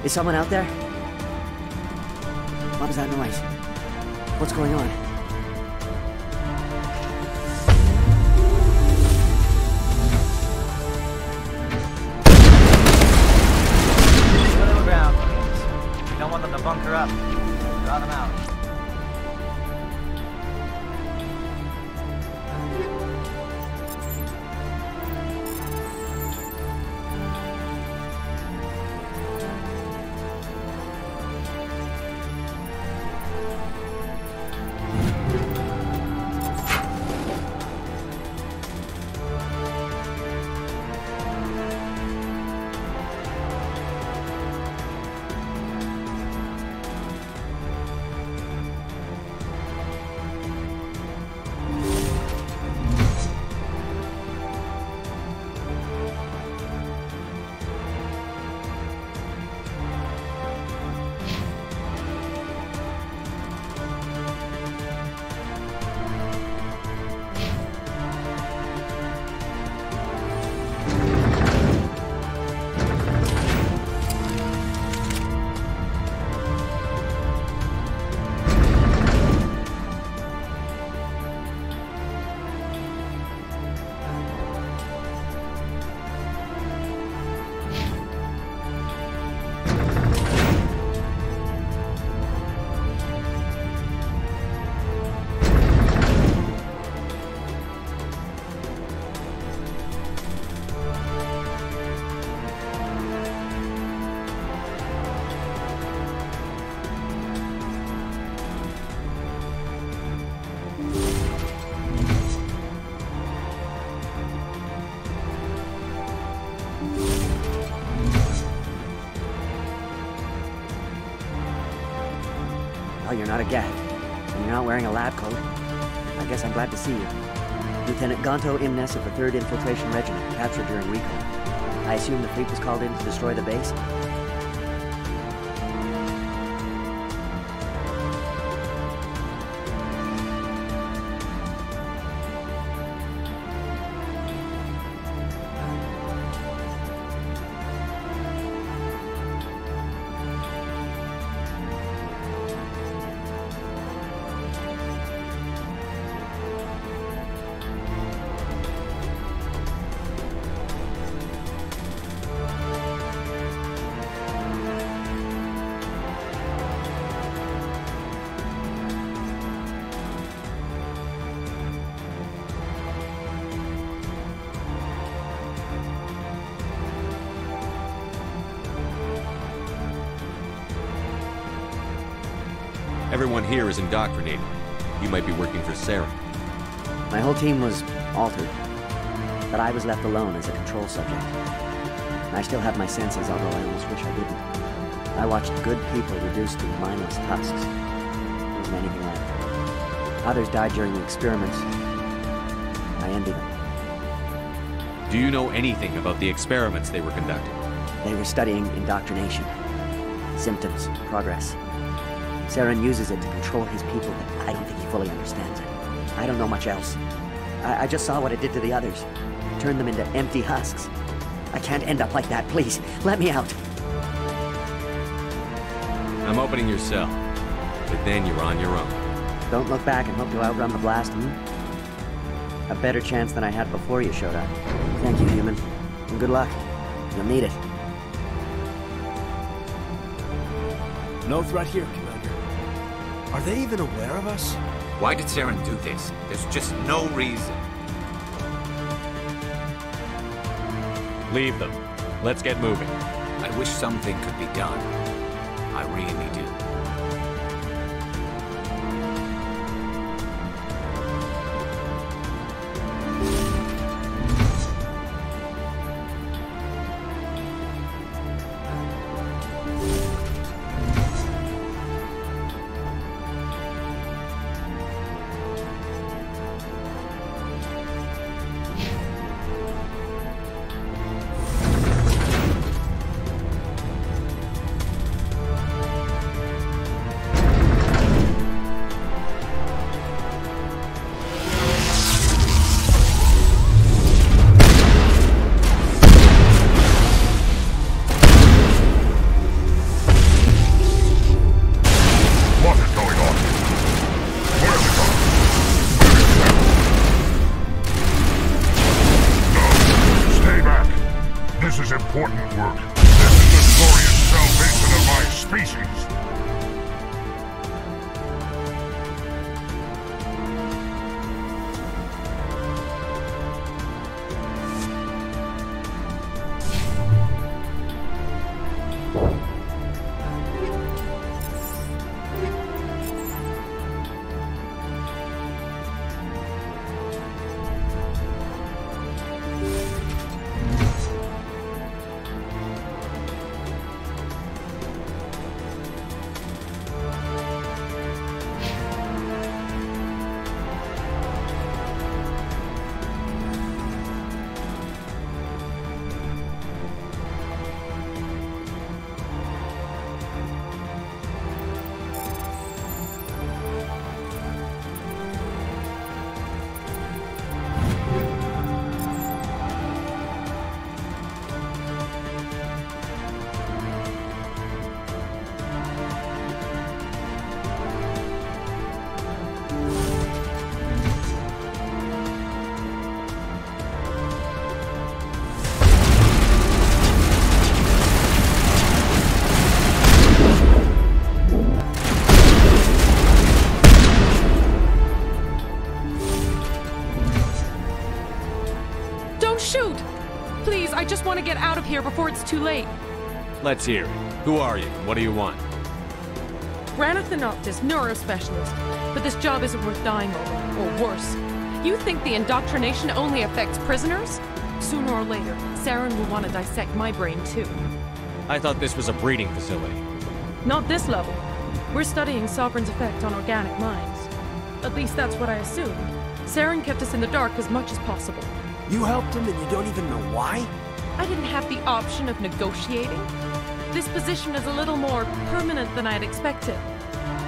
Is someone out there? What was that noise? What's going on? Middle ground, Williams. We don't want them to bunker up. Draw them out. you're not a Geth, and you're not wearing a lab coat. I guess I'm glad to see you. Lieutenant Gonto Imnes of the 3rd Infiltration Regiment, captured during recon. I assume the fleet was called in to destroy the base? Everyone here is indoctrinated. You might be working for Saren. My whole team was altered, but I was left alone as a control subject. I still have my senses, although I almost wish I didn't. I watched good people reduced to mindless husks. There wasn't anything left. Others died during the experiments. I envy them. Do you know anything about the experiments they were conducting? They were studying indoctrination. Symptoms, progress. Saren uses it to control his people, but I don't think he fully understands it. I don't know much else. I just saw what it did to the others. Turned them into empty husks. I can't end up like that, please. Let me out. I'm opening your cell, but then you're on your own. Don't look back and hope to outrun the blast, hmm? A better chance than I had before you showed up. Thank you, human. And good luck. You'll need it. No threat here, Commander. Are they even aware of us? Why did Saren do this? There's just no reason. Leave them. Let's get moving. I wish something could be done. I really do. want to get out of here before it's too late. Let's hear it. Who are you? What do you want? Ranathanoptis, neurospecialist. But this job isn't worth dying over, or worse. You think the indoctrination only affects prisoners? Sooner or later, Saren will want to dissect my brain too. I thought this was a breeding facility. Not this level. We're studying Sovereign's effect on organic minds. At least that's what I assumed. Saren kept us in the dark as much as possible. You helped him and you don't even know why? I didn't have the option of negotiating. This position is a little more permanent than I'd expected.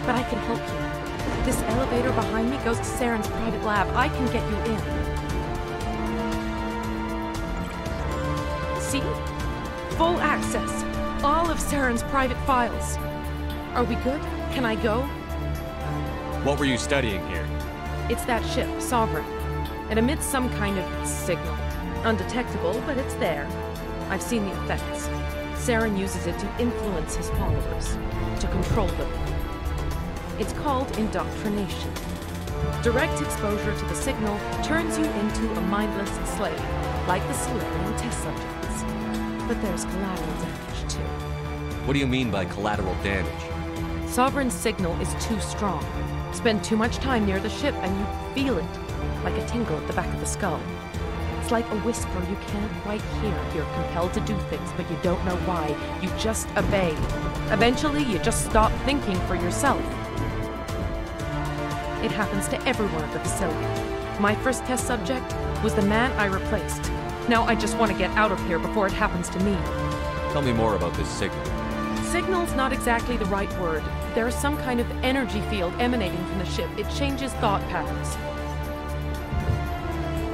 But I can help you. This elevator behind me goes to Saren's private lab. I can get you in. See? Full access. All of Saren's private files. Are we good? Can I go? What were you studying here? It's that ship, Sovereign. It emits some kind of signal. Undetectable, but it's there. I've seen the effects. Saren uses it to influence his followers, to control them. It's called indoctrination. Direct exposure to the signal turns you into a mindless slave, like the Solarian test subjects. But there's collateral damage, too. What do you mean by collateral damage? Sovereign's signal is too strong. Spend too much time near the ship and you feel it, like a tingle at the back of the skull. It's like a whisper you can't quite hear. You're compelled to do things, but you don't know why. You just obey. Eventually, you just stop thinking for yourself. It happens to everyone at the facility. My first test subject was the man I replaced. Now I just want to get out of here before it happens to me. Tell me more about this signal. Signal's not exactly the right word. There's some kind of energy field emanating from the ship. It changes thought patterns.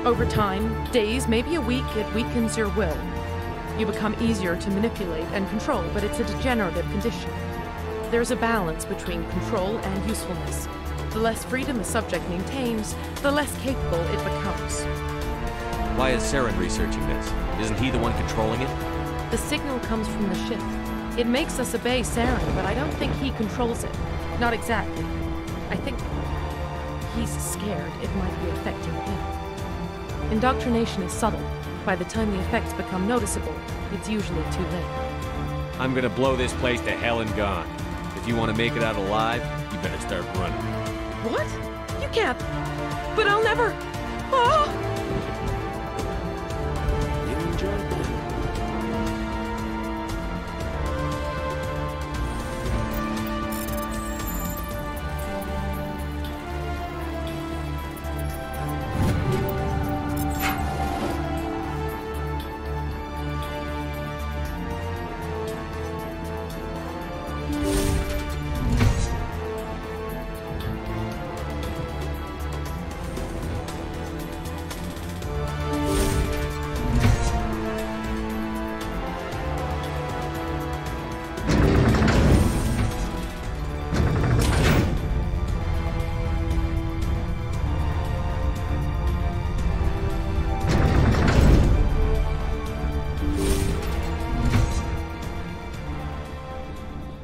Over time, days, maybe a week, it weakens your will. You become easier to manipulate and control, but it's a degenerative condition. There's a balance between control and usefulness. The less freedom a subject maintains, the less capable it becomes. Why is Saren researching this? Isn't he the one controlling it? The signal comes from the ship. It makes us obey Saren, but I don't think he controls it. Not exactly. I think he's scared it might be affecting him. Indoctrination is subtle. By the time the effects become noticeable, it's usually too late. I'm gonna blow this place to hell and gone. If you want to make it out alive, you better start running. What? You can't. But I'll never. Oh! You enjoyed that?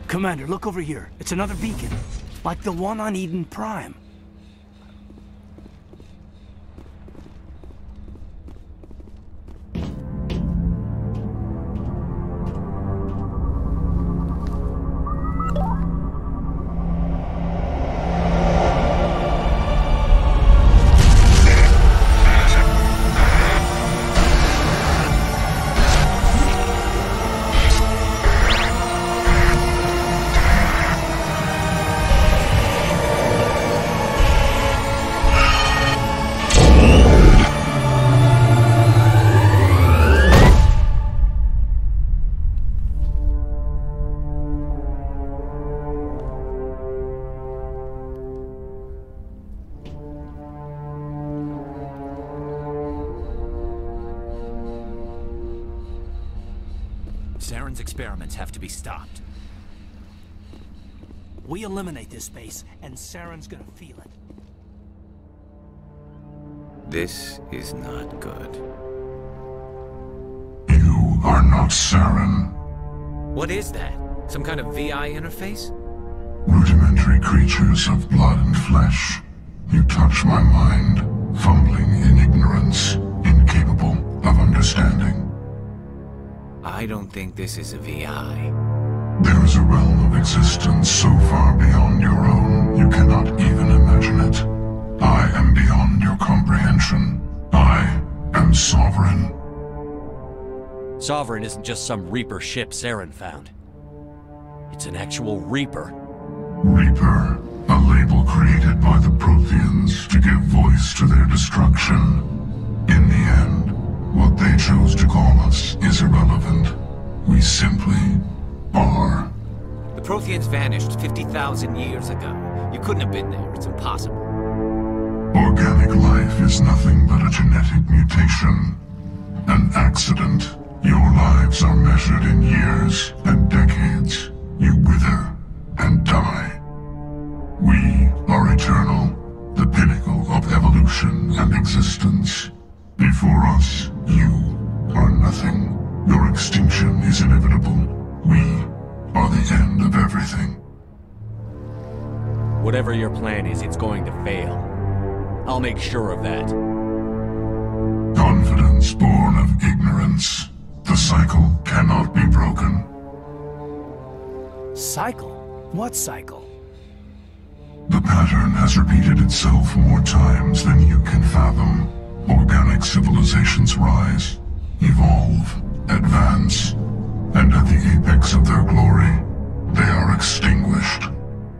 Commander, look over here. It's another beacon, like the one on Eden Prime. Saren's experiments have to be stopped. We eliminate this space, and Saren's gonna feel it. This is not good. You are not Saren. What is that? Some kind of VI interface? Rudimentary creatures of blood and flesh. You touch my mind, fumbling in ignorance, incapable of understanding. I don't think this is a VI. There is a realm of existence so far beyond your own, you cannot even imagine it. I am beyond your comprehension. I am Sovereign. Sovereign isn't just some Reaper ship Saren found. It's an actual Reaper. Reaper, a label created by the Protheans to give voice to their destruction. In the end, what they chose to call us is irrelevant. We simply are. The Protheans vanished 50,000 years ago. You couldn't have been there. It's impossible. Organic life is nothing but a genetic mutation. An accident. Your lives are measured in years and decades. You wither and die. We are eternal, the pinnacle of evolution and existence. Before us, you are nothing. Your extinction is inevitable. We are the end of everything. Whatever your plan is, it's going to fail. I'll make sure of that. Confidence born of ignorance. The cycle cannot be broken. Cycle? What cycle? The pattern has repeated itself more times than you can fathom. Organic civilizations rise, evolve, advance, and at the apex of their glory, they are extinguished.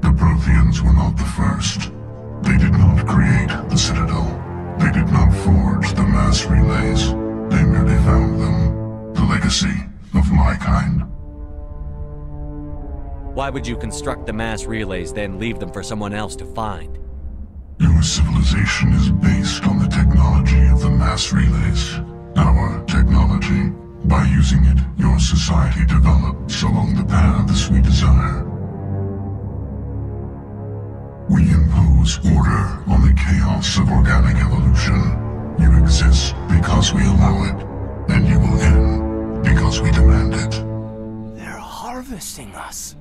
The Protheans were not the first. They did not create the Citadel. They did not forge the mass relays. They merely found them. The legacy of my kind. Why would you construct the mass relays, then leave them for someone else to find? Your civilization is based on the technology of the mass relays. Our technology. By using it, your society develops along the paths we desire. We impose order on the chaos of organic evolution. You exist because we allow it, and you will end because we demand it. They're harvesting us.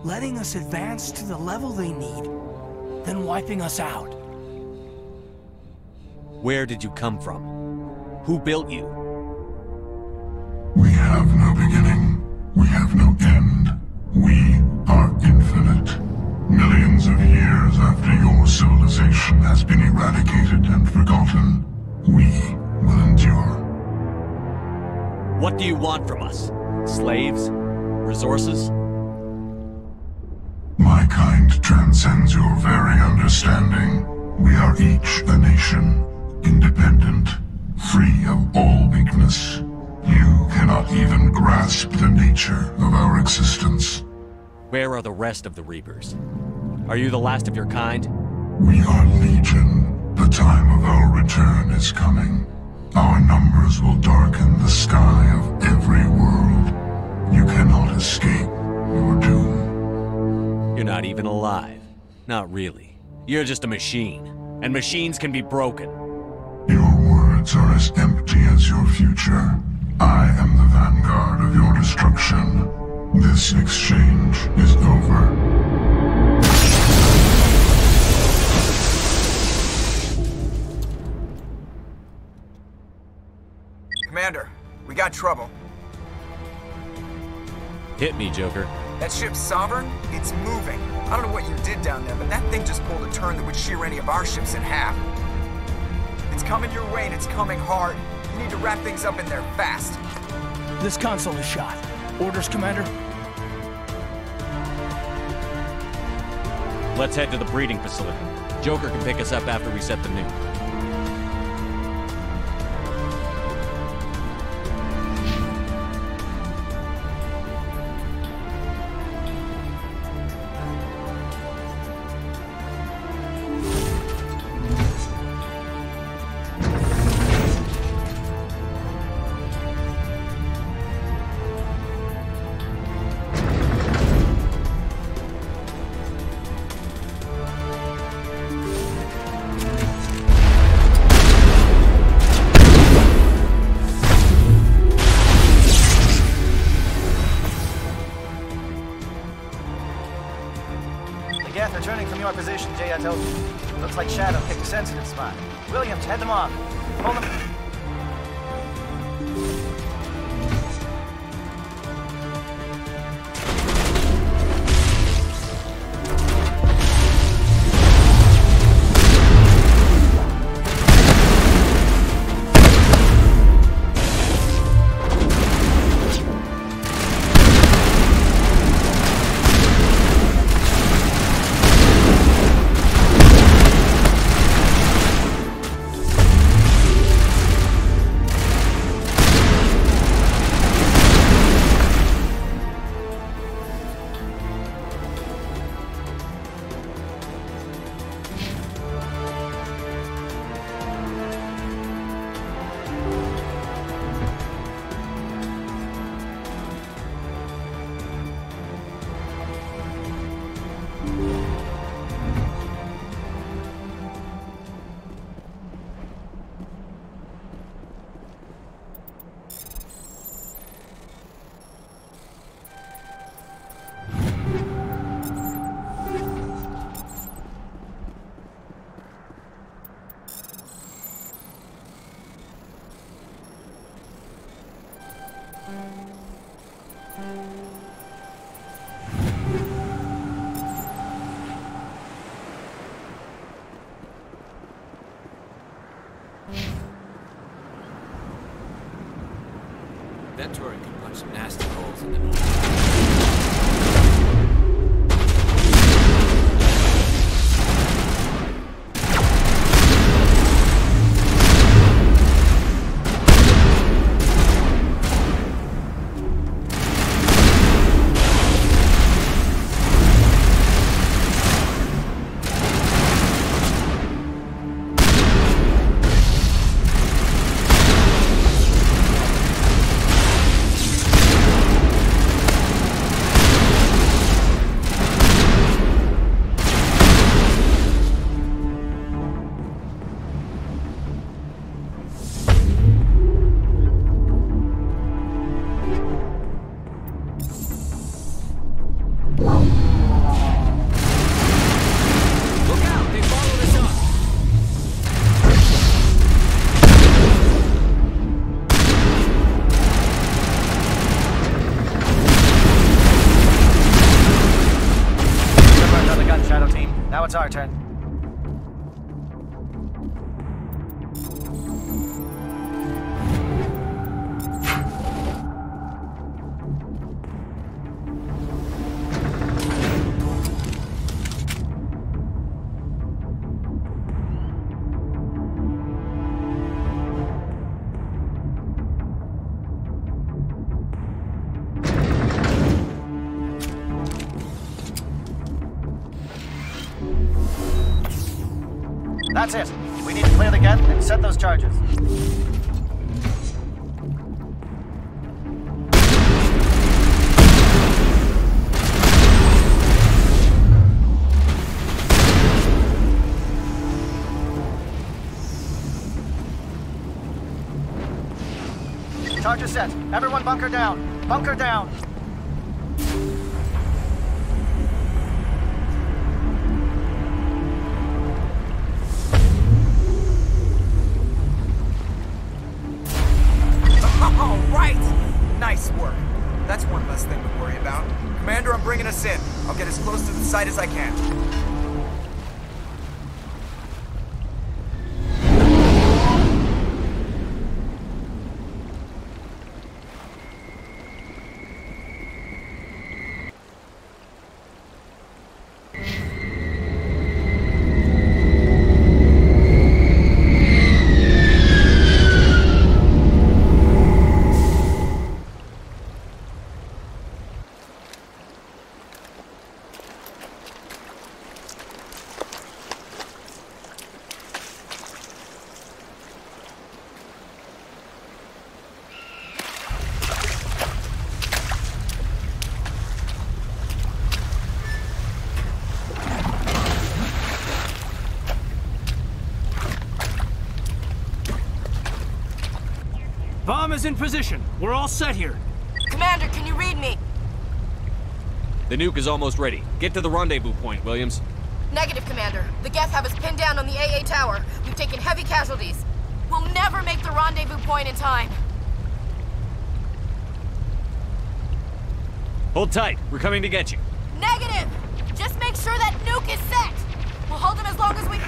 Letting us advance to the level they need, then wiping us out. Where did you come from? Who built you? We have no beginning. We have no end. We are infinite. Millions of years after your civilization has been eradicated and forgotten, we will endure. What do you want from us? Slaves? Resources? My kind transcends your very understanding. We are each a nation, independent, free of all weakness. You cannot even grasp the nature of our existence. Where are the rest of the Reapers? Are you the last of your kind? We are legion. The time of our return is coming. Our numbers will darken the sky of every world. You cannot escape your doom. You're not even alive. Not really. You're just a machine. And machines can be broken. Your words are as empty as your future. I am the vanguard of your destruction. This exchange is over. Commander, we got trouble. Hit me, Joker. That ship's Sovereign? It's moving. I don't know what you did down there, but that thing just pulled a turn that would shear any of our ships in half. It's coming your way and it's coming hard. You need to wrap things up in there fast. This console is shot. Orders, Commander? Let's head to the breeding facility. Joker can pick us up after we set the nuke. Returning from your position, Jay, I told you. Looks like Shadow picked a sensitive spot. Williams, head them off. Hold them. That turret can punch some nasty holes in the moon. Now it's our turn. That's it. We need to clear the gate and set those charges. Charges set. Everyone bunker down. Bunker down. All right! Nice work. That's one less thing to worry about. Commander, I'm bringing us in. I'll get as close to the site as I can. Bomb is in position. We're all set here. Commander, can you read me? The nuke is almost ready. Get to the rendezvous point, Williams. Negative, Commander. The Geth have us pinned down on the AA tower. We've taken heavy casualties. We'll never make the rendezvous point in time. Hold tight. We're coming to get you. Negative! Just make sure that nuke is set! We'll hold them as long as we...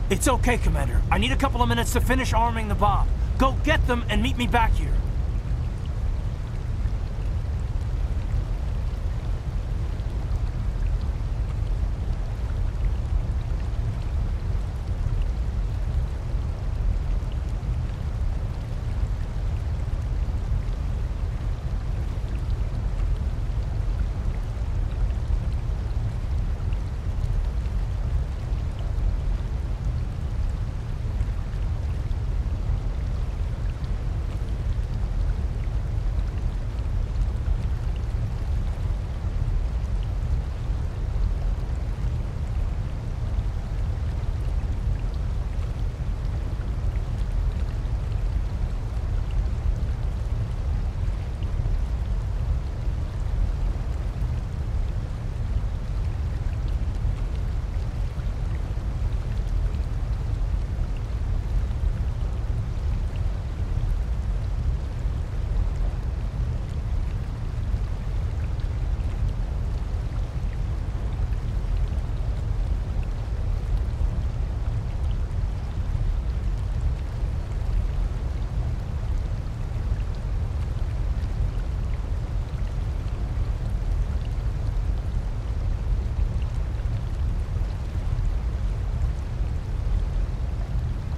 It's okay, Commander. I need a couple of minutes to finish arming the bomb. Go get them and meet me back here.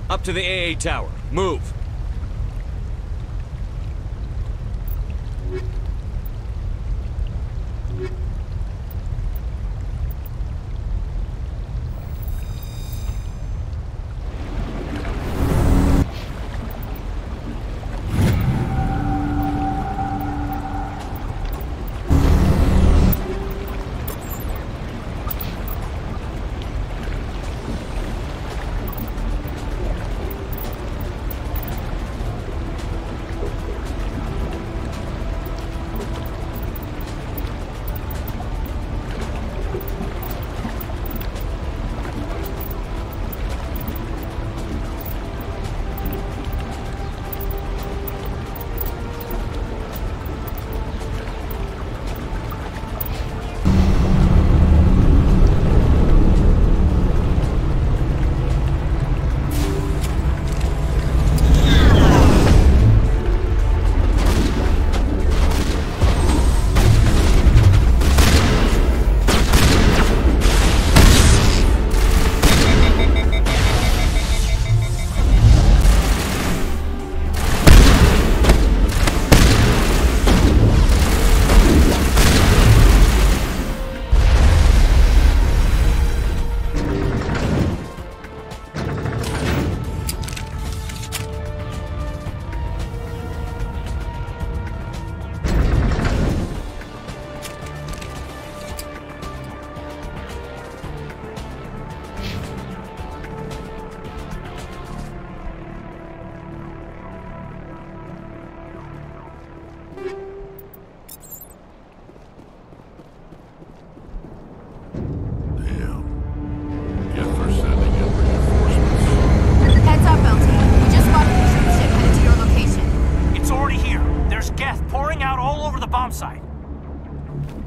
Up to the AA tower. Move!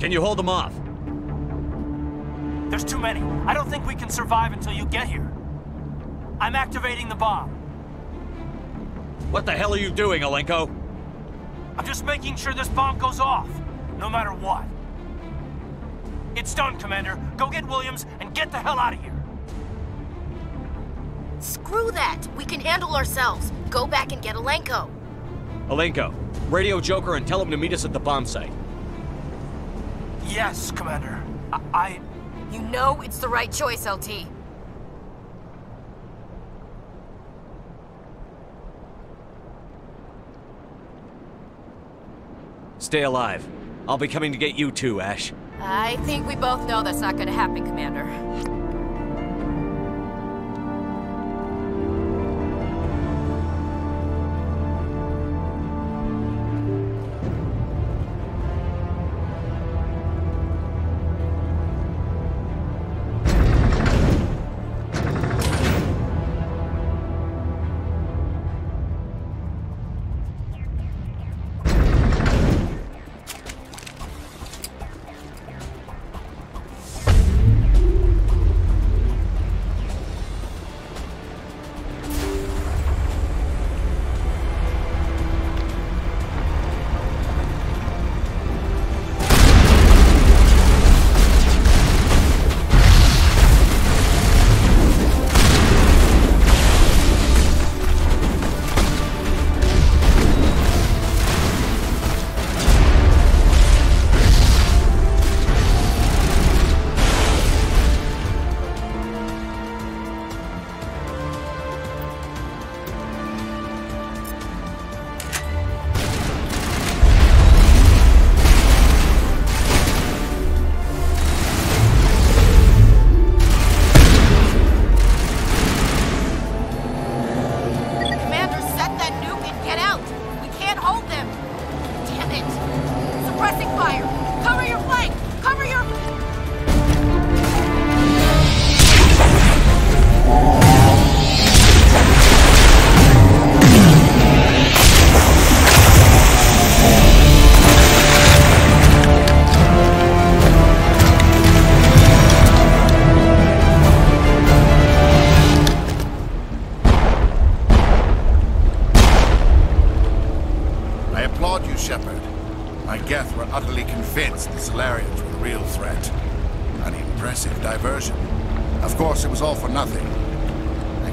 Can you hold them off? There's too many. I don't think we can survive until you get here. I'm activating the bomb. What the hell are you doing, Alenko? I'm just making sure this bomb goes off, no matter what. It's done, Commander. Go get Williams and get the hell out of here. Screw that! We can handle ourselves. Go back and get Alenko. Alenko, radio Joker and tell him to meet us at the bomb site. Yes, Commander. You know it's the right choice, LT. Stay alive. I'll be coming to get you too, Ash. I think we both know that's not gonna happen, Commander.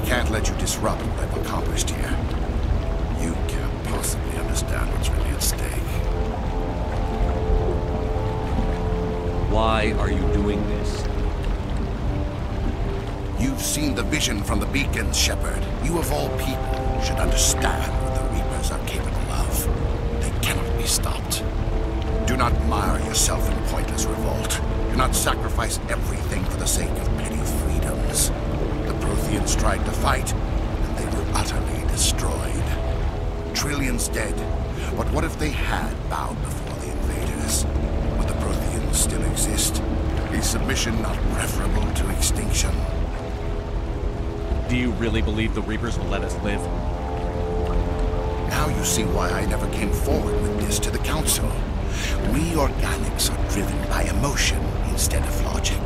can't let you disrupt what I've accomplished here. You can't possibly understand what's really at stake. Why are you doing this? You've seen the vision from the beacons, Shepard. You of all people should understand what the Reapers are capable of. They cannot be stopped. Do not mire yourself in pointless revolt. Do not sacrifice everything for the sake of petty freedoms. The Protheans tried to fight, and they were utterly destroyed. Trillions dead. But what if they had bowed before the invaders? Would the Protheans still exist? Is submission not preferable to extinction? Do you really believe the Reapers will let us live? Now you see why I never came forward with this to the Council. We organics are driven by emotion instead of logic.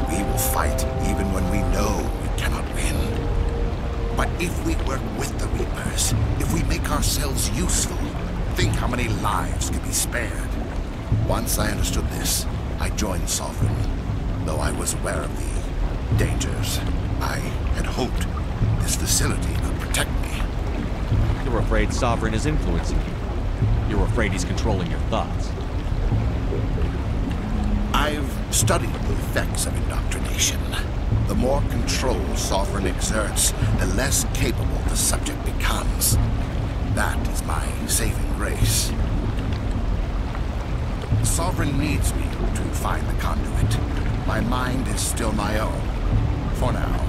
We will fight even when we know we cannot win. But if we work with the Reapers, if we make ourselves useful, think how many lives could be spared. Once I understood this, I joined Sovereign, though I was aware of the dangers. I had hoped this facility could protect me. You're afraid Sovereign is influencing you. You're afraid he's controlling your thoughts. I've studied the effects of indoctrination. The more control Sovereign exerts, the less capable the subject becomes. That is my saving grace. Sovereign needs me to find the conduit. My mind is still my own, for now.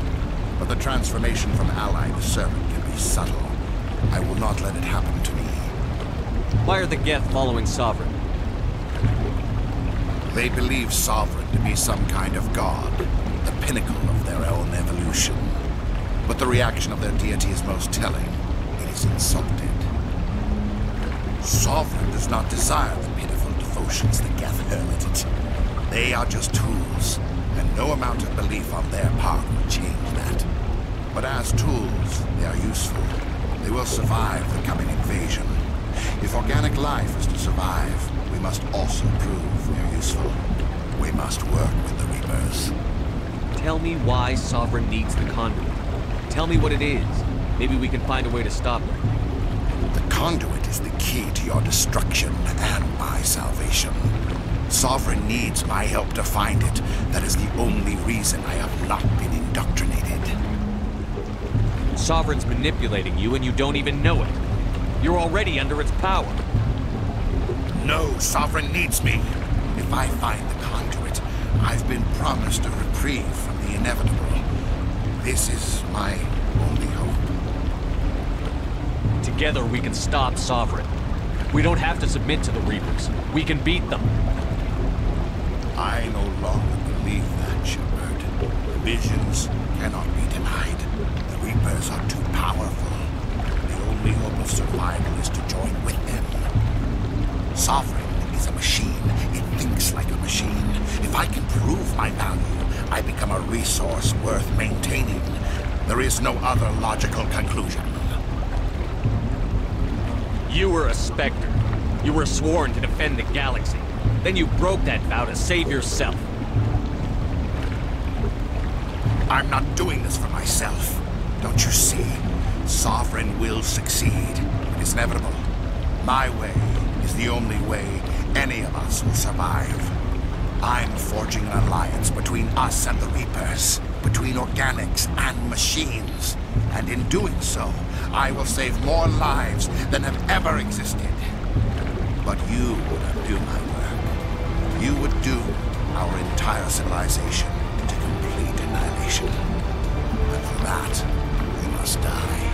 But the transformation from ally to servant can be subtle. I will not let it happen to me. Why are the Geth following Sovereign? They believe Sovereign to be some kind of god, the pinnacle of their own evolution. But the reaction of their deity is most telling. It is insulted. Sovereign does not desire the pitiful devotions the Geth hurl at it. They are just tools, and no amount of belief on their part will change that. But as tools, they are useful. They will survive the coming invasion. If organic life is to survive, we must also prove we are useful. We must work with the Reapers. Tell me why Sovereign needs the conduit. Tell me what it is. Maybe we can find a way to stop her. The conduit is the key to your destruction and my salvation. Sovereign needs my help to find it. That is the only reason I have not been indoctrinated. Sovereign's manipulating you and you don't even know it. You're already under its power. No, Sovereign needs me. If I find the conduit, I've been promised a reprieve from the inevitable. This is my only hope. Together we can stop Sovereign. We don't have to submit to the Reapers. We can beat them. I no longer believe that, Shepard. The visions cannot be denied. The Reapers are too powerful. The only hope of survival is to join with them. Sovereign is a machine. It thinks like a machine. If I can prove my value, I become a resource worth maintaining. There is no other logical conclusion. You were a Spectre. You were sworn to defend the galaxy. Then you broke that vow to save yourself. I'm not doing this for myself. Don't you see? Sovereign will succeed. It is inevitable. My way is the only way any of us will survive. I'm forging an alliance between us and the Reapers, between organics and machines. And in doing so, I will save more lives than have ever existed. But you would undo my work. You would doom our entire civilization to complete annihilation. And for that, we must die.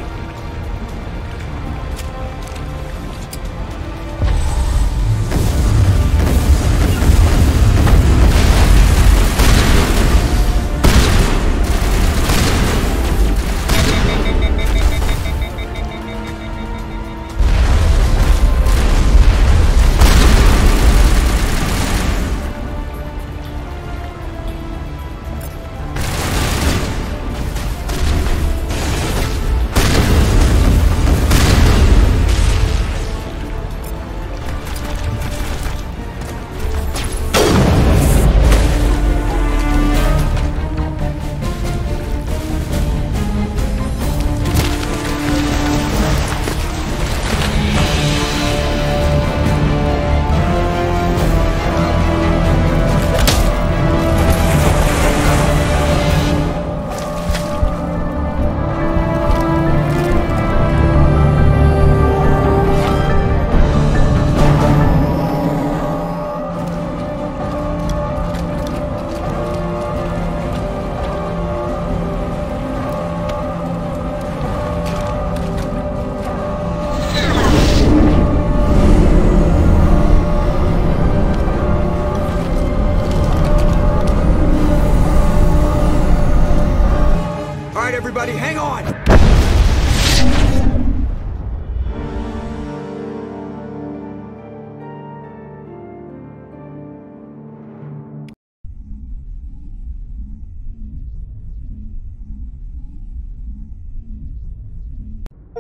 Everybody, hang on!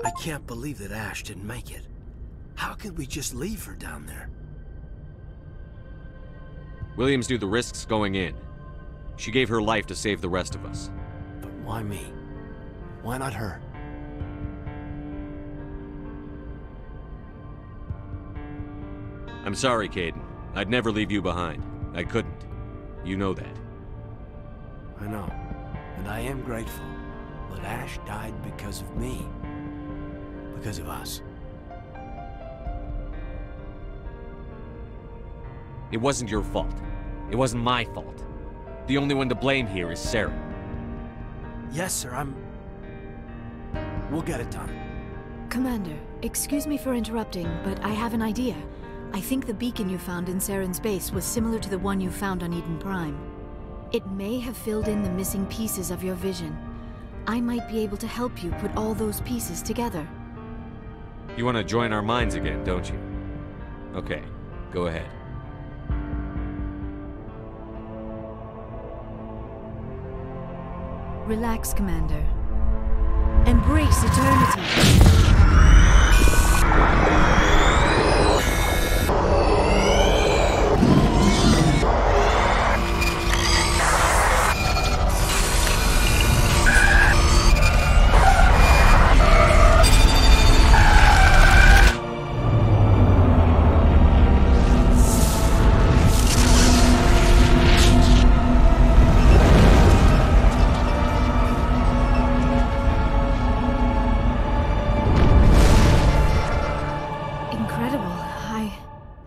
I can't believe that Ash didn't make it. How could we just leave her down there? Williams knew the risks going in. She gave her life to save the rest of us. But why me? Why not her? I'm sorry, Caden. I'd never leave you behind. I couldn't. You know that. I know. And I am grateful. But Ash died because of me. Because of us. It wasn't your fault. It wasn't my fault. The only one to blame here is Saren. Yes, sir, We'll get it done. Commander, excuse me for interrupting, but I have an idea. I think the beacon you found in Saren's base was similar to the one you found on Eden Prime. It may have filled in the missing pieces of your vision. I might be able to help you put all those pieces together. You want to join our minds again, don't you? Okay, go ahead. Relax, Commander. Embrace eternity.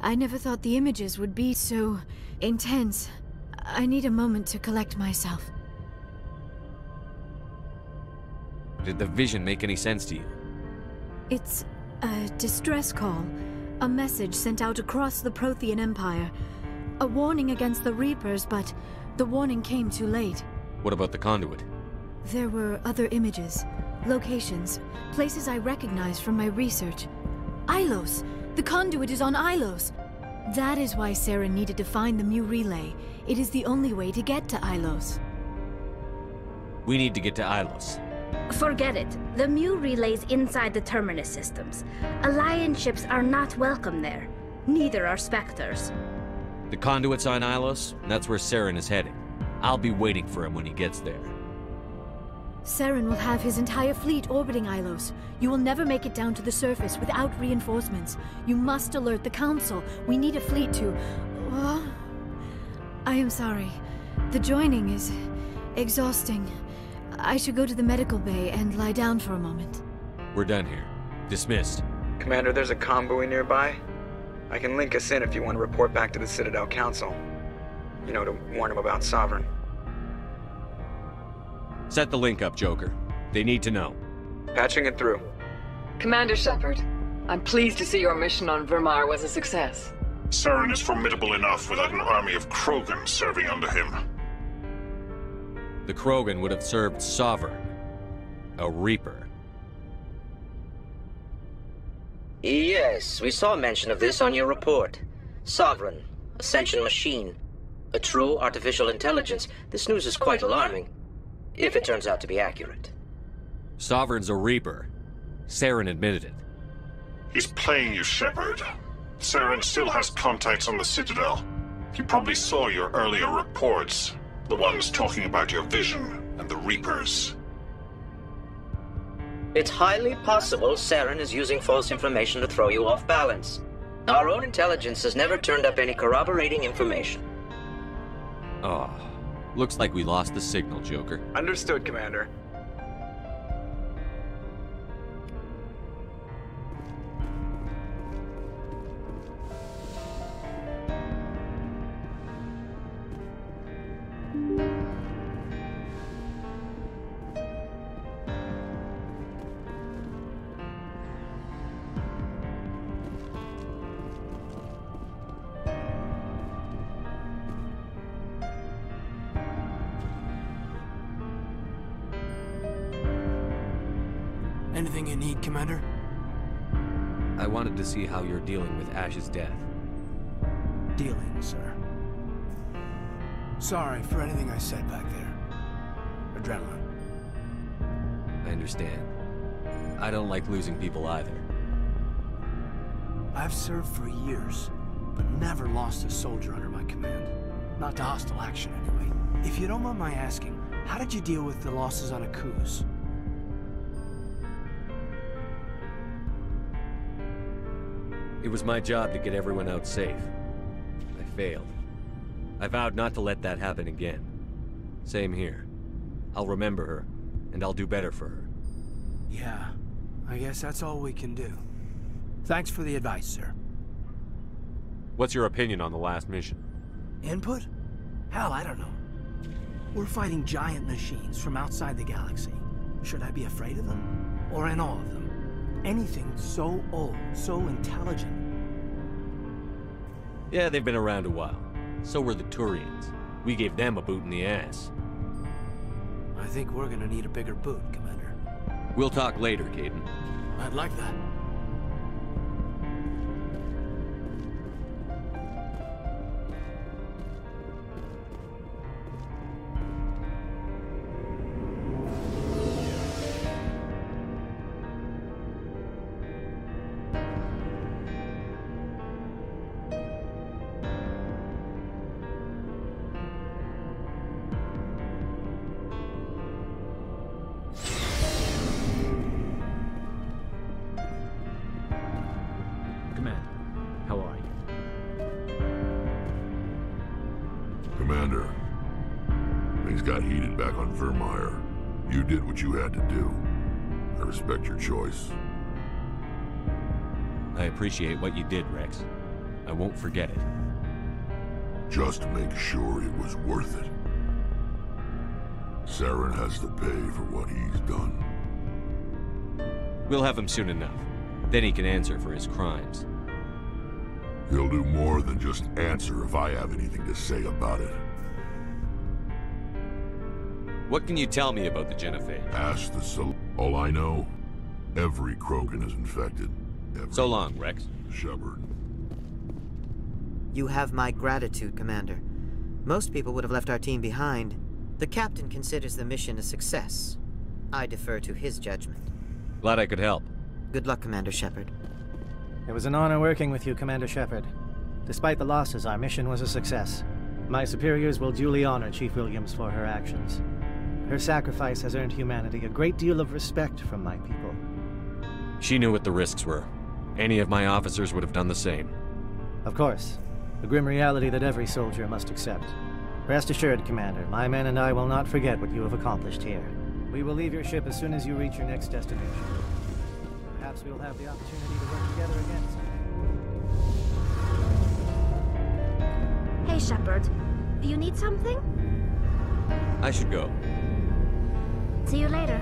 I never thought the images would be so intense. I need a moment to collect myself. Did the vision make any sense to you? It's a distress call. A message sent out across the Prothean Empire. A warning against the Reapers, but the warning came too late. What about the conduit? There were other images, locations, places I recognized from my research. Ilos! The conduit is on Ilos! That is why Saren needed to find the Mu relay. It is the only way to get to Ilos. We need to get to Ilos. Forget it. The Mu relay's inside the Terminus systems. Alliance ships are not welcome there. Neither are Spectres. The conduit's on Ilos, and that's where Saren is heading. I'll be waiting for him when he gets there. Saren will have his entire fleet orbiting Ilos. You will never make it down to the surface without reinforcements. You must alert the Council. We need a fleet to... I am sorry. The joining is exhausting. I should go to the medical bay and lie down for a moment. We're done here. Dismissed. Commander, there's a convoy nearby. I can link us in if you want to report back to the Citadel Council. You know, to warn them about Sovereign. Set the link up, Joker. They need to know. Patching it through. Commander Shepard, I'm pleased to see your mission on Vermar was a success. Saren is formidable enough without an army of Krogan serving under him. The Krogan would have served Sovereign. A Reaper. Yes, we saw mention of this on your report. Sovereign, Ascension machine. A true artificial intelligence. This news is quite alarming. If it turns out to be accurate. Sovereign's a Reaper. Saren admitted it. He's playing you, Shepard. Saren still has contacts on the Citadel. He probably saw your earlier reports. The ones talking about your vision and the Reapers. It's highly possible Saren is using false information to throw you off balance. Our own intelligence has never turned up any corroborating information. Oh, looks like we lost the signal, Joker. Understood, Commander. Anything you need, Commander? I wanted to see how you're dealing with Ash's death. Dealing, sir. Sorry for anything I said back there. Adrenaline. I understand. I don't like losing people either. I've served for years, but never lost a soldier under my command. Not to hostile action, anyway. If you don't mind my asking, how did you deal with the losses on Akuz? It was my job to get everyone out safe. I failed. I vowed not to let that happen again. Same here. I'll remember her, and I'll do better for her. Yeah, I guess that's all we can do. Thanks for the advice, sir. What's your opinion on the last mission? Input? Hell, I don't know. We're fighting giant machines from outside the galaxy. Should I be afraid of them? Or in awe of them? Anything so old, so intelligent. Yeah, they've been around a while. So were the Turians. We gave them a boot in the ass. I think we're gonna need a bigger boot, Commander. We'll talk later, Caden. I'd like that. Commander, things got heated back on Vermeer. You did what you had to do. I respect your choice. I appreciate what you did, Rex. I won't forget it. Just make sure it was worth it. Saren has to pay for what he's done. We'll have him soon enough. Then he can answer for his crimes. He'll do more than just answer if I have anything to say about it. What can you tell me about the Genophage? Ask the All I know, every Krogan is infected. So long, Rex. Shepard. You have my gratitude, Commander. Most people would have left our team behind. The captain considers the mission a success. I defer to his judgment. Glad I could help. Good luck, Commander Shepard. It was an honor working with you, Commander Shepard. Despite the losses, our mission was a success. My superiors will duly honor Chief Williams for her actions. Her sacrifice has earned humanity a great deal of respect from my people. She knew what the risks were. Any of my officers would have done the same. Of course. A grim reality that every soldier must accept. Rest assured, Commander, my men and I will not forget what you have accomplished here. We will leave your ship as soon as you reach your next destination. Perhaps we will have the opportunity to work together again soon. Hey, Shepard. Do you need something? I should go. See you later.